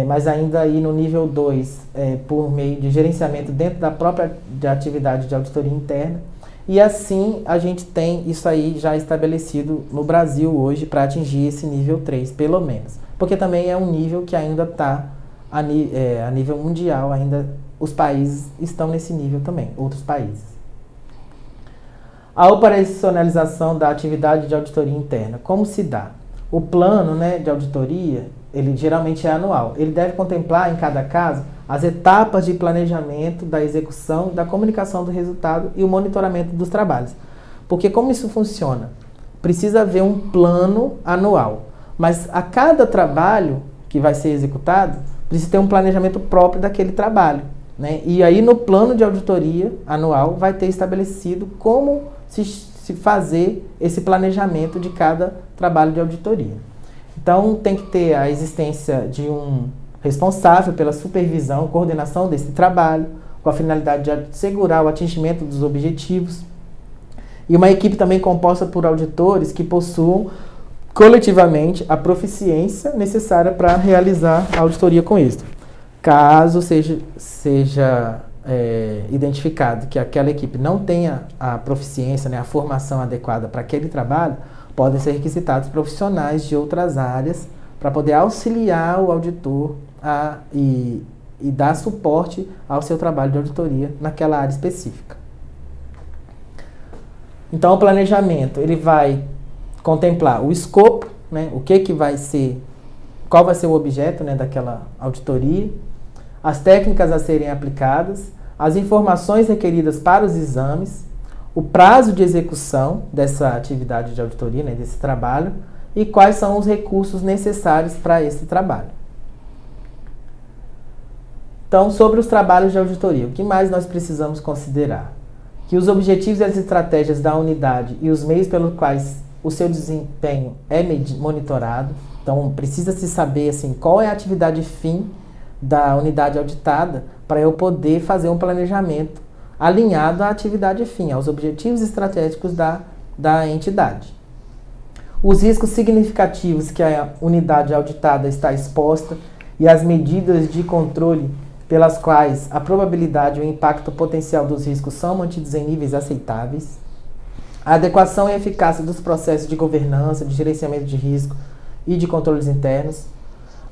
mas ainda aí no nível 2, por meio de gerenciamento dentro da própria atividade de auditoria interna. E assim a gente tem isso aí já estabelecido no Brasil hoje para atingir esse nível 3, pelo menos. Porque também é um nível que ainda está a nível mundial, ainda os países estão nesse nível também, outros países. A operacionalização da atividade de auditoria interna, como se dá? O plano, né, de auditoria, ele geralmente é anual. Ele deve contemplar, em cada caso, as etapas de planejamento, da execução, da comunicação do resultado e o monitoramento dos trabalhos. Porque como isso funciona? Precisa haver um plano anual, mas a cada trabalho que vai ser executado, precisa ter um planejamento próprio daquele trabalho, né? E aí no plano de auditoria anual vai ter estabelecido como se fazer esse planejamento de cada trabalho de auditoria. Então, tem que ter a existência de um responsável pela supervisão, coordenação desse trabalho, com a finalidade de assegurar o atingimento dos objetivos. E uma equipe também composta por auditores que possuam coletivamente a proficiência necessária para realizar a auditoria com êxito. Caso seja identificado que aquela equipe não tenha a proficiência, né, a formação adequada para aquele trabalho, podem ser requisitados profissionais de outras áreas para poder auxiliar o auditor e dar suporte ao seu trabalho de auditoria naquela área específica. Então, o planejamento ele vai contemplar o escopo, né, qual vai ser o objeto, né, daquela auditoria, as técnicas a serem aplicadas, as informações requeridas para os exames, o prazo de execução dessa atividade de auditoria, né, desse trabalho, e quais são os recursos necessários para esse trabalho. Então, sobre os trabalhos de auditoria, o que mais nós precisamos considerar? Que os objetivos e as estratégias da unidade e os meios pelos quais o seu desempenho é monitorado. Então, precisa-se saber assim, qual é a atividade fim da unidade auditada para eu poder fazer um planejamento alinhado à atividade fim, aos objetivos estratégicos da entidade. Os riscos significativos que a unidade auditada está exposta e as medidas de controle pelas quais a probabilidade e o impacto potencial dos riscos são mantidos em níveis aceitáveis. A adequação e eficácia dos processos de governança, de gerenciamento de risco e de controles internos.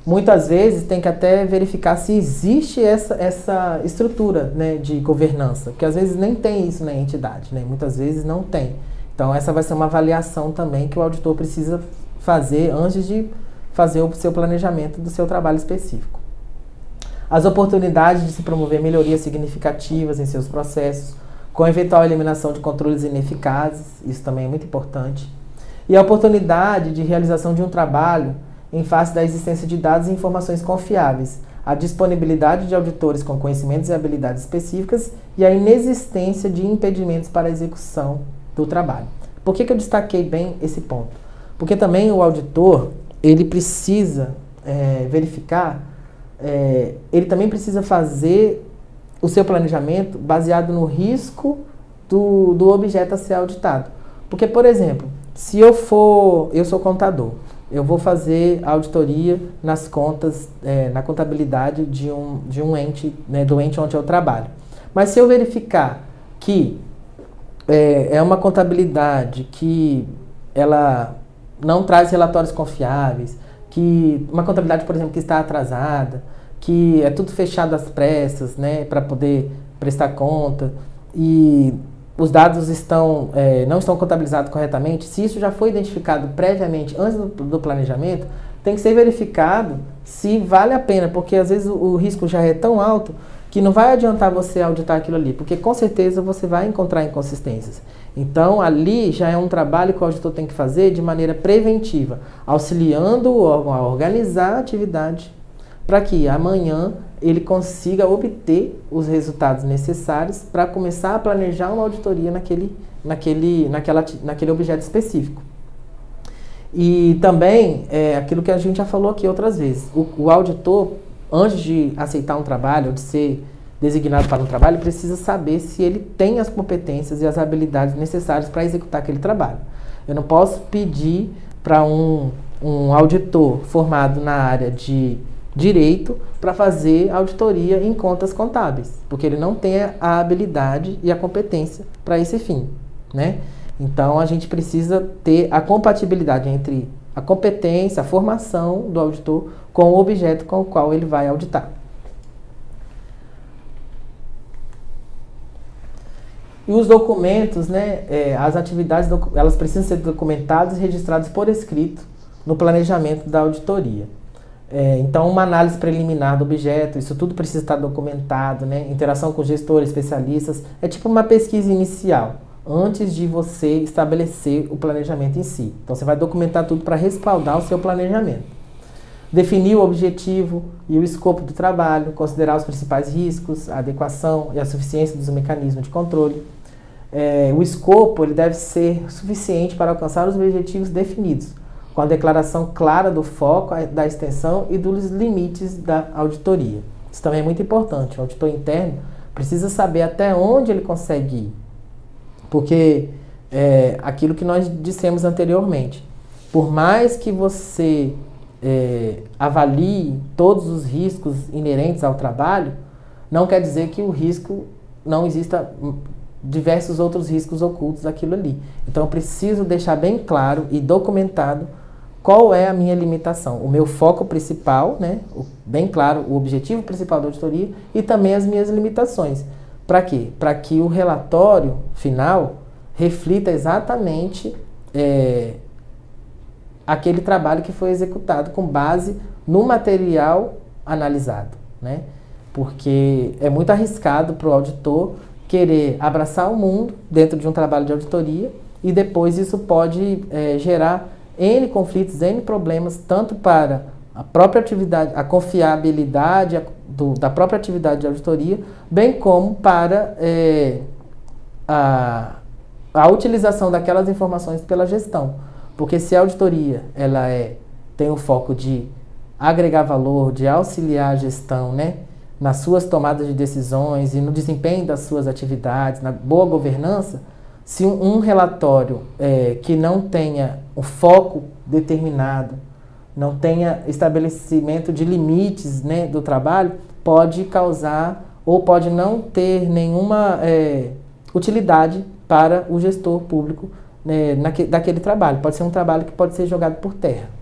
Muitas vezes tem que até verificar se existe essa estrutura, né, de governança, porque às vezes nem tem isso na entidade, né? Muitas vezes não tem. Então essa vai ser uma avaliação também que o auditor precisa fazer antes de fazer o seu planejamento do seu trabalho específico. As oportunidades de se promover melhorias significativas em seus processos, com a eventual eliminação de controles ineficazes, isso também é muito importante. E a oportunidade de realização de um trabalho em face da existência de dados e informações confiáveis, a disponibilidade de auditores com conhecimentos e habilidades específicas e a inexistência de impedimentos para a execução do trabalho. Por que eu destaquei bem esse ponto? Porque também o auditor, ele precisa verificar, ele também precisa fazer o seu planejamento baseado no risco do objeto a ser auditado. Porque, por exemplo, se eu sou contador, eu vou fazer a auditoria nas contas, na contabilidade de um ente, né, do ente onde eu trabalho. Mas se eu verificar que é uma contabilidade que ela não traz relatórios confiáveis, que uma contabilidade, por exemplo, que está atrasada, que é tudo fechado às pressas, né, para poder prestar conta, e os dados não estão contabilizados corretamente, se isso já foi identificado previamente, antes do planejamento, tem que ser verificado se vale a pena, porque às vezes o risco já é tão alto que não vai adiantar você auditar aquilo ali, porque com certeza você vai encontrar inconsistências. Então, ali já é um trabalho que o auditor tem que fazer de maneira preventiva, auxiliando o órgão a organizar a atividade para que amanhã ele consiga obter os resultados necessários para começar a planejar uma auditoria naquele objeto específico. E também, aquilo que a gente já falou aqui outras vezes, o auditor, antes de aceitar um trabalho, ou de ser designado para um trabalho, precisa saber se ele tem as competências e as habilidades necessárias para executar aquele trabalho. Eu não posso pedir para um auditor formado na área de direito para fazer auditoria em contas contábeis, porque ele não tem a habilidade e a competência para esse fim, né? Então, a gente precisa ter a compatibilidade entre a competência, a formação do auditor com o objeto com o qual ele vai auditar. E os documentos, né, as atividades, elas precisam ser documentadas e registradas por escrito no planejamento da auditoria. Então, uma análise preliminar do objeto, isso tudo precisa estar documentado, né? Interação com gestores, especialistas, é tipo uma pesquisa inicial, antes de você estabelecer o planejamento em si. Então, você vai documentar tudo para respaldar o seu planejamento. Definir o objetivo e o escopo do trabalho, considerar os principais riscos, a adequação e a suficiência dos mecanismos de controle. O escopo ele deve ser suficiente para alcançar os objetivos definidos, com a declaração clara do foco, da extensão e dos limites da auditoria. Isso também é muito importante. O auditor interno precisa saber até onde ele consegue ir. Porque aquilo que nós dissemos anteriormente, por mais que você avalie todos os riscos inerentes ao trabalho, não quer dizer que o risco não exista diversos outros riscos ocultos daquilo ali. Então eu preciso deixar bem claro e documentado qual é a minha limitação, o meu foco principal, né? Bem claro, o objetivo principal da auditoria e também as minhas limitações. Para quê? Para que o relatório final reflita exatamente aquele trabalho que foi executado com base no material analisado, né? Porque é muito arriscado para o auditor querer abraçar o mundo dentro de um trabalho de auditoria e depois isso pode gerar N conflitos, N problemas, tanto para a própria atividade, a confiabilidade da própria atividade de auditoria, bem como para a utilização daquelas informações pela gestão. Porque se a auditoria ela tem o foco de agregar valor, de auxiliar a gestão, né, nas suas tomadas de decisões e no desempenho das suas atividades, na boa governança, se um relatório que não tenha um foco determinado, não tenha estabelecimento de limites, né, do trabalho, pode causar ou pode não ter nenhuma utilidade para o gestor público daquele trabalho. Pode ser um trabalho que pode ser jogado por terra.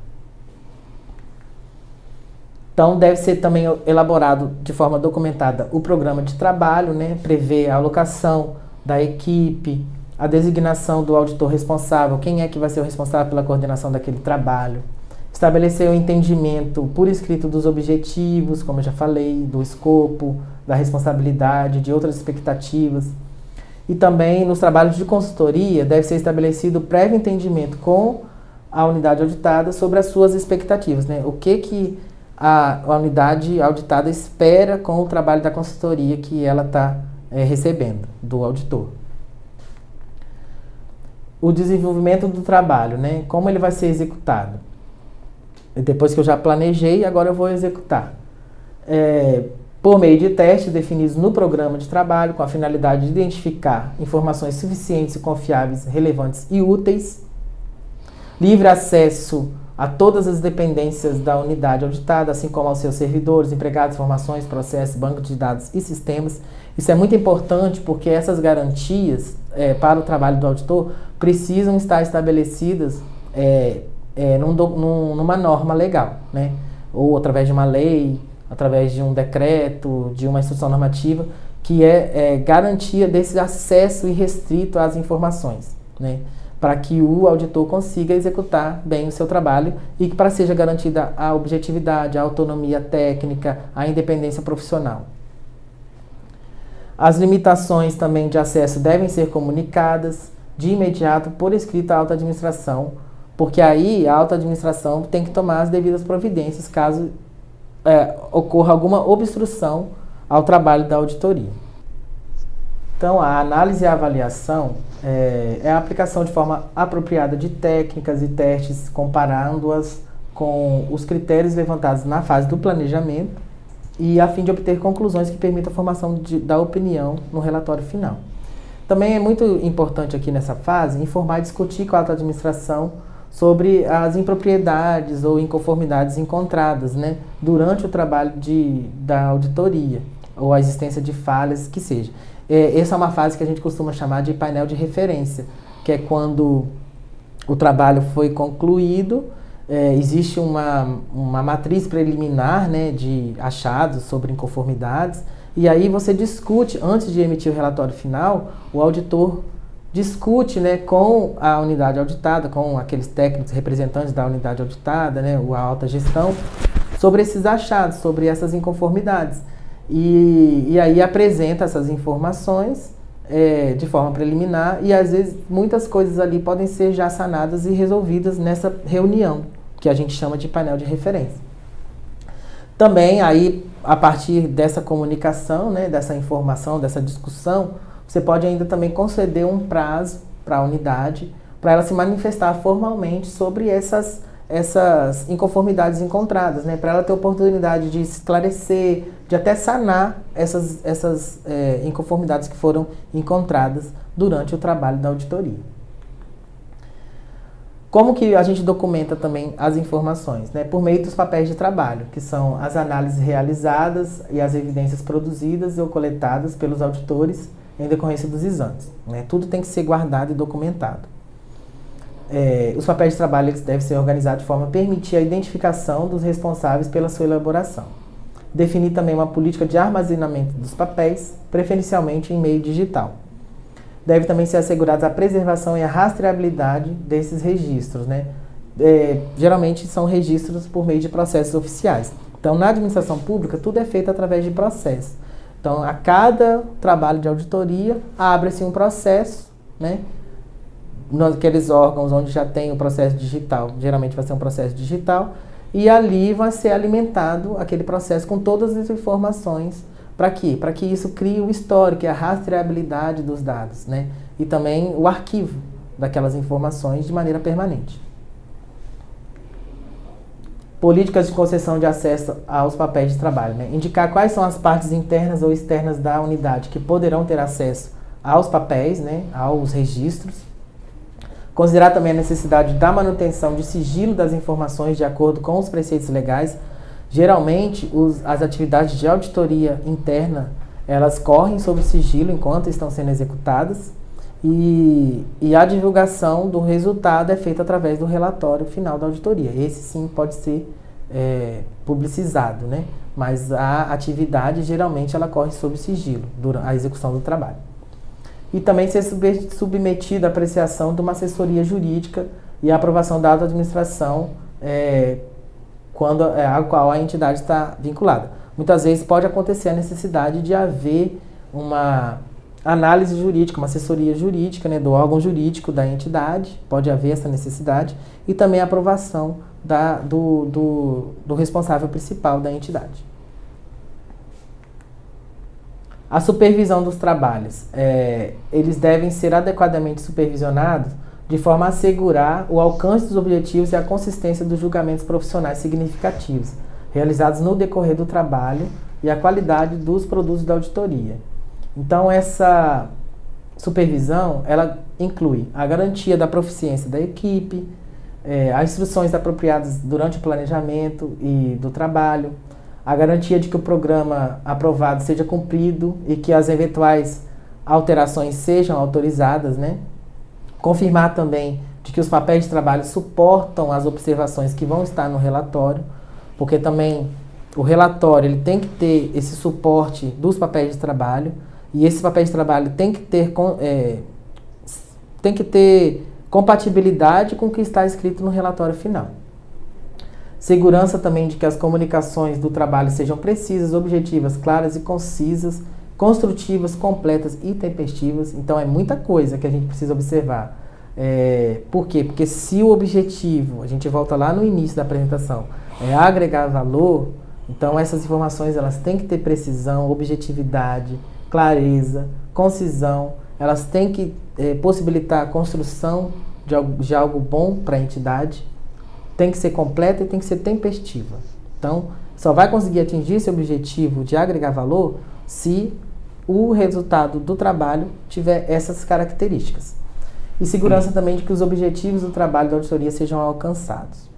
Então, deve ser também elaborado de forma documentada o programa de trabalho, né? Prever a alocação da equipe, a designação do auditor responsável, quem é que vai ser o responsável pela coordenação daquele trabalho, estabelecer o entendimento por escrito dos objetivos, como eu já falei, do escopo, da responsabilidade, de outras expectativas. E também, nos trabalhos de consultoria, deve ser estabelecido prévio entendimento com a unidade auditada sobre as suas expectativas, né? O que a unidade auditada espera com o trabalho da consultoria que ela está recebendo do auditor. O desenvolvimento do trabalho, né? Como ele vai ser executado? Depois que eu já planejei, agora eu vou executar. Por meio de testes definidos no programa de trabalho, com a finalidade de identificar informações suficientes e confiáveis, relevantes e úteis. Livre acesso a todas as dependências da unidade auditada, assim como aos seus servidores, empregados, informações, processos, banco de dados e sistemas. Isso é muito importante porque essas garantias para o trabalho do auditor precisam estar estabelecidas numa norma legal, né? Ou através de uma lei, através de um decreto, de uma instrução normativa, que é garantia desse acesso irrestrito às informações, né? Para que o auditor consiga executar bem o seu trabalho e que para seja garantida a objetividade, a autonomia técnica, a independência profissional. As limitações também de acesso devem ser comunicadas de imediato por escrito à alta administração, porque aí a alta administração tem que tomar as devidas providências caso ocorra alguma obstrução ao trabalho da auditoria. Então, a análise e a avaliação é a aplicação de forma apropriada de técnicas e testes, comparando-as com os critérios levantados na fase do planejamento e a fim de obter conclusões que permitam a formação da opinião no relatório final. Também é muito importante aqui nessa fase informar e discutir com a alta administração sobre as impropriedades ou inconformidades encontradas, né, durante o trabalho da auditoria ou a existência de falhas que seja. Essa é uma fase que a gente costuma chamar de painel de referência, que é quando o trabalho foi concluído, existe uma matriz preliminar, né, de achados sobre inconformidades, e aí você discute, antes de emitir o relatório final, o auditor discute, né, com a unidade auditada, com aqueles técnicos representantes da unidade auditada, né, a alta gestão, sobre esses achados, sobre essas inconformidades. E aí apresenta essas informações de forma preliminar e às vezes muitas coisas ali podem ser já sanadas e resolvidas nessa reunião, que a gente chama de painel de referência. Também aí, a partir dessa comunicação, né, dessa informação, dessa discussão, você pode ainda também conceder um prazo para a unidade, para ela se manifestar formalmente sobre essas essas inconformidades encontradas, né? Para ela ter oportunidade de esclarecer, de até sanar essas inconformidades que foram encontradas durante o trabalho da auditoria. Como que a gente documenta também as informações? Né? Por meio dos papéis de trabalho, que são as análises realizadas e as evidências produzidas ou coletadas pelos auditores em decorrência dos exames. Né? Tudo tem que ser guardado e documentado. Os papéis de trabalho eles devem ser organizados de forma a permitir a identificação dos responsáveis pela sua elaboração. Definir também uma política de armazenamento dos papéis, preferencialmente em meio digital. Deve também ser assegurada a preservação e a rastreabilidade desses registros, né? Geralmente são registros por meio de processos oficiais. Então, na administração pública, tudo é feito através de processos. Então, a cada trabalho de auditoria, abre-se um processo, né? Naqueles órgãos onde já tem o processo digital, geralmente vai ser um processo digital, e ali vai ser alimentado aquele processo com todas as informações. Para quê? Para que isso crie o histórico, a rastreabilidade dos dados, né? E também o arquivo daquelas informações de maneira permanente. Políticas de concessão de acesso aos papéis de trabalho, né? Indicar quais são as partes internas ou externas da unidade que poderão ter acesso aos papéis, né? Aos registros. Considerar também a necessidade da manutenção de sigilo das informações de acordo com os preceitos legais. Geralmente, as atividades de auditoria interna, elas correm sob sigilo enquanto estão sendo executadas e a divulgação do resultado é feita através do relatório final da auditoria. Esse sim pode ser publicizado, né? Mas a atividade, geralmente, ela corre sob sigilo durante a execução do trabalho. E também ser submetido à apreciação de uma assessoria jurídica e à aprovação da administração a qual a entidade está vinculada. Muitas vezes pode acontecer a necessidade de haver uma análise jurídica, uma assessoria jurídica, né, do órgão jurídico da entidade, pode haver essa necessidade, e também a aprovação do responsável principal da entidade. A supervisão dos trabalhos. Eles devem ser adequadamente supervisionados de forma a assegurar o alcance dos objetivos e a consistência dos julgamentos profissionais significativos, realizados no decorrer do trabalho e a qualidade dos produtos da auditoria. Então, essa supervisão, ela inclui a garantia da proficiência da equipe, as instruções apropriadas durante o planejamento e do trabalho, a garantia de que o programa aprovado seja cumprido e que as eventuais alterações sejam autorizadas, né? Confirmar também de que os papéis de trabalho suportam as observações que vão estar no relatório, porque também o relatório ele tem que ter esse suporte dos papéis de trabalho, e esses papéis de trabalho tem que ter compatibilidade com o que está escrito no relatório final. Segurança também de que as comunicações do trabalho sejam precisas, objetivas, claras e concisas, construtivas, completas e tempestivas. Então é muita coisa que a gente precisa observar. Por quê? Porque se o objetivo, a gente volta lá no início da apresentação, é agregar valor, então essas informações elas têm que ter precisão, objetividade, clareza, concisão, elas têm que possibilitar a construção de algo bom para a entidade, tem que ser completa e tem que ser tempestiva. Então, só vai conseguir atingir esse objetivo de agregar valor se o resultado do trabalho tiver essas características. E segurança também de que os objetivos do trabalho da auditoria sejam alcançados.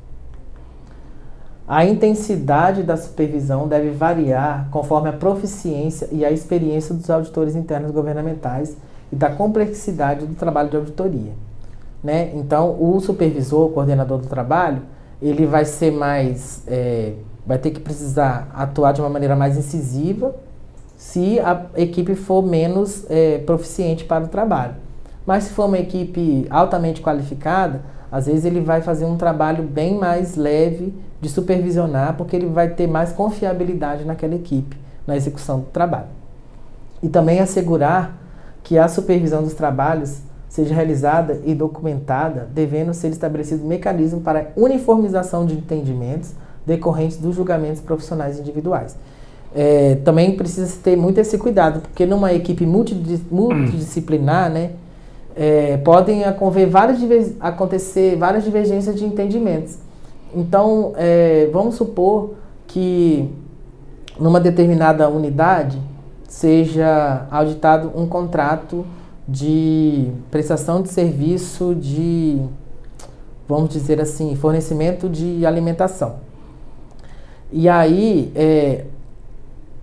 A intensidade da supervisão deve variar conforme a proficiência e a experiência dos auditores internos governamentais e da complexidade do trabalho de auditoria. Né? Então, o supervisor, o coordenador do trabalho, ele vai ser mais, vai ter que precisar atuar de uma maneira mais incisiva se a equipe for menos proficiente para o trabalho. Mas se for uma equipe altamente qualificada, às vezes ele vai fazer um trabalho bem mais leve de supervisionar, porque ele vai ter mais confiabilidade naquela equipe, na execução do trabalho. E também assegurar que a supervisão dos trabalhos seja realizada e documentada, devendo ser estabelecido um mecanismo para uniformização de entendimentos decorrentes dos julgamentos profissionais individuais. Também precisa ter muito esse cuidado, porque numa equipe multidisciplinar, né, podem acontecer várias divergências de entendimentos. Então, vamos supor que numa determinada unidade seja auditado um contrato de prestação de serviço de, vamos dizer assim, fornecimento de alimentação. E aí,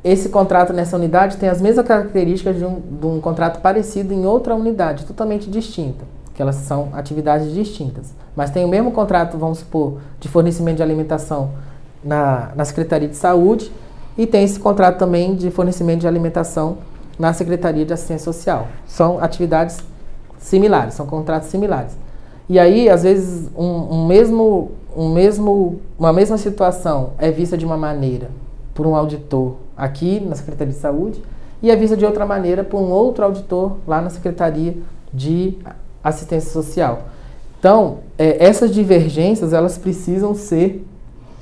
esse contrato nessa unidade tem as mesmas características de um contrato parecido em outra unidade, totalmente distinta, que elas são atividades distintas. Mas tem o mesmo contrato, vamos supor, de fornecimento de alimentação na Secretaria de Saúde, e tem esse contrato também de fornecimento de alimentação na Secretaria de Assistência Social. São atividades similares, são contratos similares. E aí, às vezes, uma mesma situação é vista de uma maneira por um auditor aqui na Secretaria de Saúde e é vista de outra maneira por um outro auditor lá na Secretaria de Assistência Social. Então, essas divergências, elas precisam ser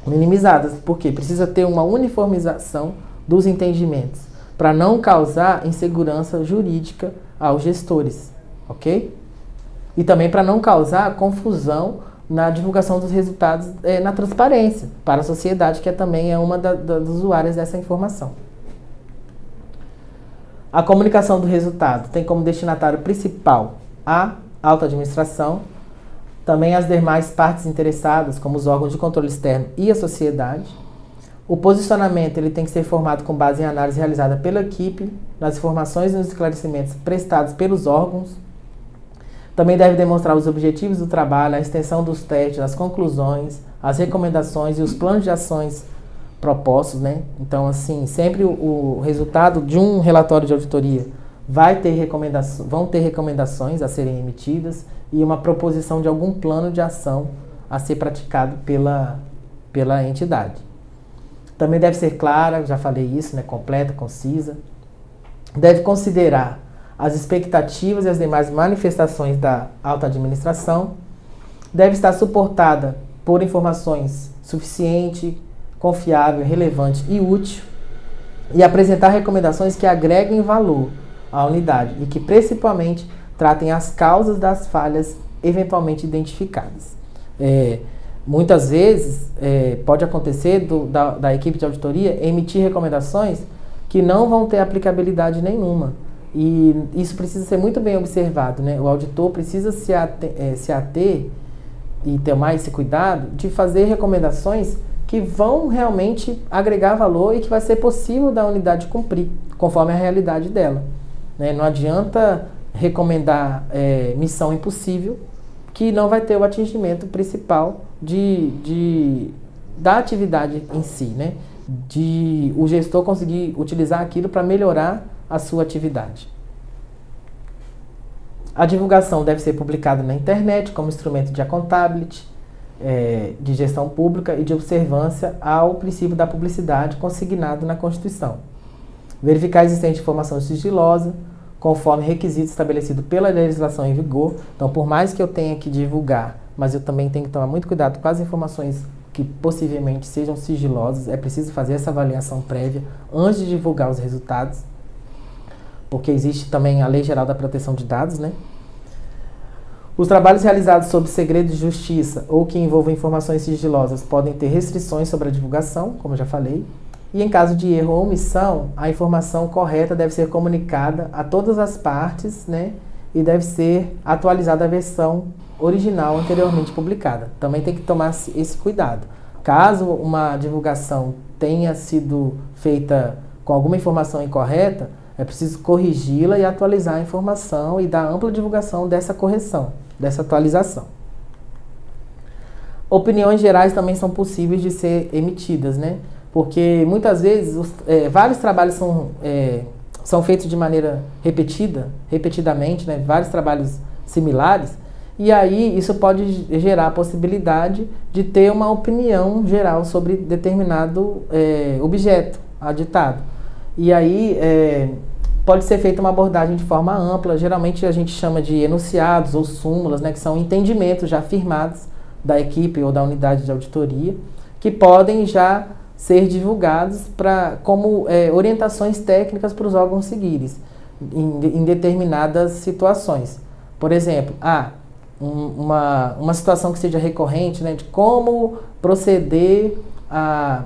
minimizadas, porque precisa ter uma uniformização dos entendimentos, para não causar insegurança jurídica aos gestores, ok? E também para não causar confusão na divulgação dos resultados, na transparência para a sociedade, que também é uma das usuárias dessa informação. A comunicação do resultado tem como destinatário principal a alta administração, também as demais partes interessadas, como os órgãos de controle externo e a sociedade. O posicionamento ele tem que ser formado com base em análise realizada pela equipe, nas informações e nos esclarecimentos prestados pelos órgãos. Também deve demonstrar os objetivos do trabalho, a extensão dos testes, as conclusões, as recomendações e os planos de ações propostos, né? Então, assim, sempre o resultado de um relatório de auditoria vão ter recomendações a serem emitidas e uma proposição de algum plano de ação a ser praticado pela entidade. Também deve ser clara, já falei isso, né? Completa, concisa. Deve considerar as expectativas e as demais manifestações da alta administração. Deve estar suportada por informações suficiente, confiável, relevante e útil, e apresentar recomendações que agreguem valor à unidade e que principalmente tratem as causas das falhas eventualmente identificadas. Muitas vezes pode acontecer da equipe de auditoria emitir recomendações que não vão ter aplicabilidade nenhuma. E isso precisa ser muito bem observado, né? O auditor precisa se ater e ter mais esse cuidado de fazer recomendações que vão realmente agregar valor e que vai ser possível da unidade cumprir, conforme a realidade dela, né? Não adianta recomendar missão impossível que não vai ter o atingimento principal da atividade em si, né? De o gestor conseguir utilizar aquilo para melhorar a sua atividade. A divulgação deve ser publicada na internet como instrumento de accountability, de gestão pública e de observância ao princípio da publicidade consignado na Constituição. Verificar a existência de informação sigilosa, conforme requisito estabelecido pela legislação em vigor. Então, por mais que eu tenha que divulgar, mas eu também tenho que tomar muito cuidado com as informações que possivelmente sejam sigilosas, é preciso fazer essa avaliação prévia antes de divulgar os resultados, porque existe também a Lei Geral da Proteção de Dados, né? Os trabalhos realizados sob segredo de justiça ou que envolvam informações sigilosas podem ter restrições sobre a divulgação, como eu já falei, e em caso de erro ou omissão, a informação correta deve ser comunicada a todas as partes, né? E deve ser atualizada a versão original anteriormente publicada. Também tem que tomar esse cuidado. Caso uma divulgação tenha sido feita com alguma informação incorreta, é preciso corrigi-la e atualizar a informação e dar ampla divulgação dessa correção, dessa atualização. Opiniões gerais também são possíveis de ser emitidas, né? Porque muitas vezes vários trabalhos são feitos de maneira repetidamente, né? Vários trabalhos similares, e aí isso pode gerar a possibilidade de ter uma opinião geral sobre determinado objeto auditado. E aí pode ser feita uma abordagem de forma ampla, geralmente a gente chama de enunciados ou súmulas, né, que são entendimentos já firmados da equipe ou da unidade de auditoria, que podem já ser divulgados como orientações técnicas para os órgãos seguirem em determinadas situações. Por exemplo, uma situação que seja recorrente, né, de como proceder à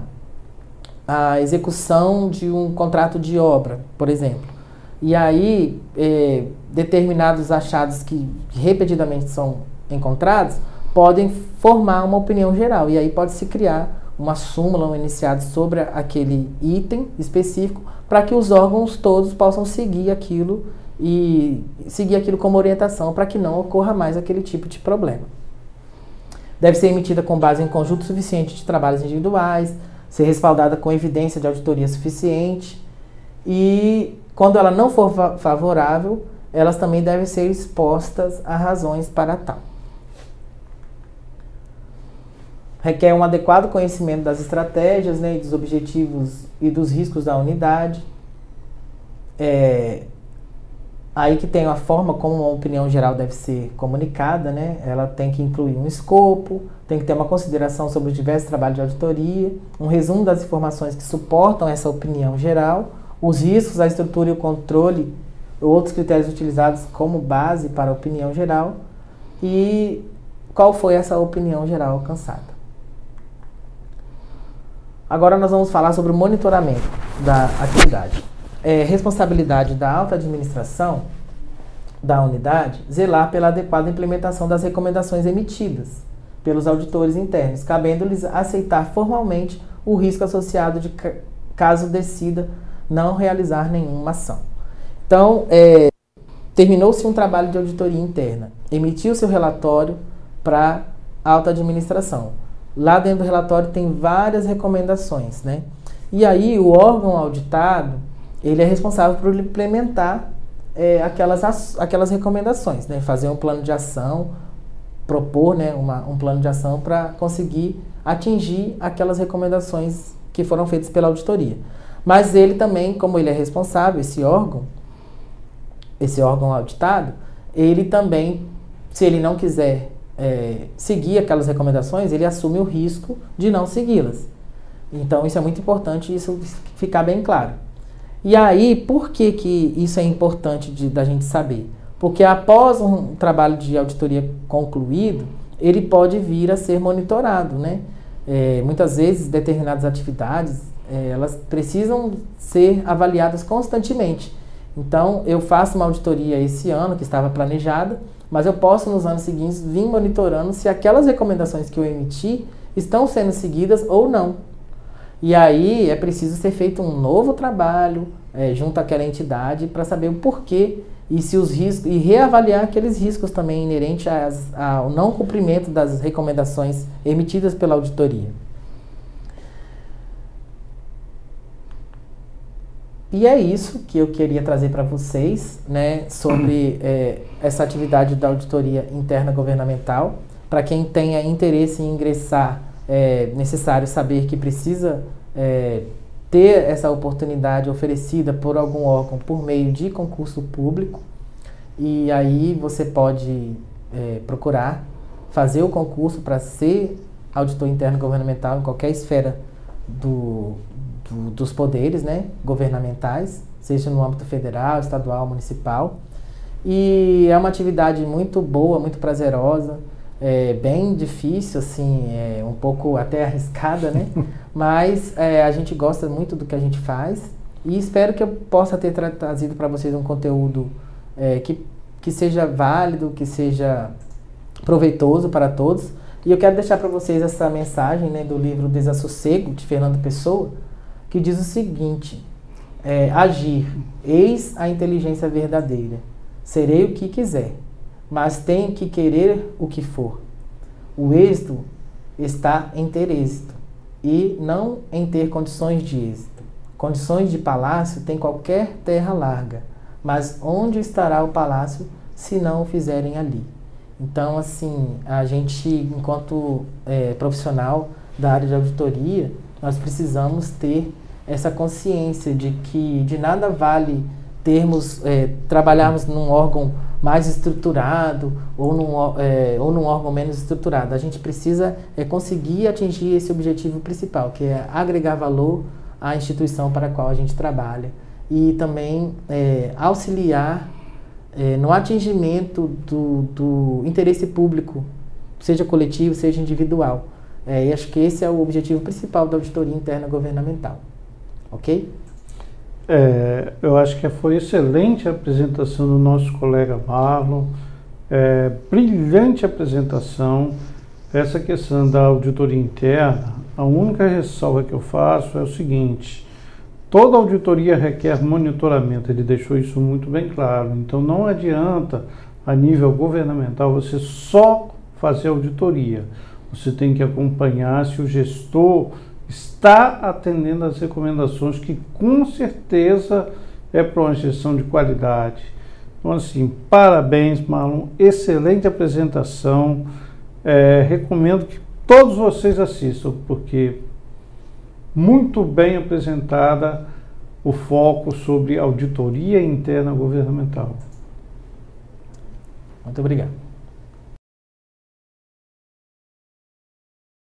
execução de um contrato de obra, por exemplo. E aí, determinados achados que repetidamente são encontrados podem formar uma opinião geral. E aí pode-se criar uma súmula, um enunciado sobre aquele item específico para que os órgãos todos possam seguir aquilo e seguir aquilo como orientação para que não ocorra mais aquele tipo de problema. Deve ser emitida com base em conjunto suficiente de trabalhos individuais, ser respaldada com evidência de auditoria suficiente e, quando ela não for favorável, elas também devem ser expostas a razões para tal. Requer um adequado conhecimento das estratégias, né, dos objetivos e dos riscos da unidade. Aí que tem a forma como uma opinião geral deve ser comunicada, né? Ela tem que incluir um escopo, tem que ter uma consideração sobre os diversos trabalhos de auditoria, um resumo das informações que suportam essa opinião geral, os riscos, a estrutura e o controle, outros critérios utilizados como base para a opinião geral e qual foi essa opinião geral alcançada. Agora nós vamos falar sobre o monitoramento da atividade. É responsabilidade da alta administração da unidade zelar pela adequada implementação das recomendações emitidas pelos auditores internos, cabendo-lhes aceitar formalmente o risco associado de caso decida não realizar nenhuma ação. Então, terminou-se um trabalho de auditoria interna, emitiu seu relatório para a alta administração. Lá dentro do relatório tem várias recomendações, né? E aí o órgão auditado, ele é responsável por implementar aquelas recomendações, né? Fazer um plano de ação, propor, né, um plano de ação para conseguir atingir aquelas recomendações que foram feitas pela auditoria. Mas ele também, como ele é responsável, esse órgão auditado, ele também, se ele não quiser seguir aquelas recomendações, ele assume o risco de não segui-las. Então isso é muito importante, isso ficar bem claro. E aí, por que isso é importante da gente saber? Porque após um trabalho de auditoria concluído, ele pode vir a ser monitorado, né? Muitas vezes determinadas atividades, elas precisam ser avaliadas constantemente. Então, eu faço uma auditoria esse ano, que estava planejada, mas eu posso, nos anos seguintes, vir monitorando se aquelas recomendações que eu emiti estão sendo seguidas ou não. E aí é preciso ser feito um novo trabalho junto àquela entidade para saber o porquê e se os riscos, e reavaliar aqueles riscos também inerentes ao não cumprimento das recomendações emitidas pela auditoria. E é isso que eu queria trazer para vocês, né, sobre essa atividade da auditoria interna governamental. Para quem tenha interesse em ingressar, é necessário saber que precisa ter essa oportunidade oferecida por algum órgão por meio de concurso público. E aí você pode procurar fazer o concurso para ser auditor interno governamental em qualquer esfera dos poderes, né, governamentais, seja no âmbito federal, estadual, municipal. E é uma atividade muito boa, muito prazerosa, bem difícil, assim, um pouco até arriscada, né? Mas a gente gosta muito do que a gente faz e espero que eu possa ter trazido para vocês um conteúdo que seja válido, que seja proveitoso para todos. E eu quero deixar para vocês essa mensagem, né, do livro Desassossego, de Fernando Pessoa, que diz o seguinte: agir, eis a inteligência verdadeira. Serei o que quiser, mas tenho que querer o que for. O êxito está em ter êxito, e não em ter condições de êxito. Condições de palácio tem qualquer terra larga, mas onde estará o palácio se não o fizerem ali? Então, assim, a gente, enquanto profissional da área de auditoria, nós precisamos ter essa consciência de que de nada vale trabalharmos num órgão mais estruturado ou num órgão menos estruturado. A gente precisa conseguir atingir esse objetivo principal, que é agregar valor à instituição para a qual a gente trabalha e também auxiliar no atingimento do interesse público, seja coletivo, seja individual. E acho que esse é o objetivo principal da auditoria interna governamental. Ok? Eu acho que foi excelente a apresentação do nosso colega Marlon, brilhante apresentação. Essa questão da auditoria interna, a única ressalva que eu faço é o seguinte: toda auditoria requer monitoramento, ele deixou isso muito bem claro. Então não adianta, a nível governamental, você só fazer auditoria. Você tem que acompanhar se o gestor está atendendo às recomendações, que com certeza é para uma gestão de qualidade. Então, assim, parabéns, Marlon, excelente apresentação. Recomendo que todos vocês assistam, porque muito bem apresentada o foco sobre auditoria interna governamental. Muito obrigado.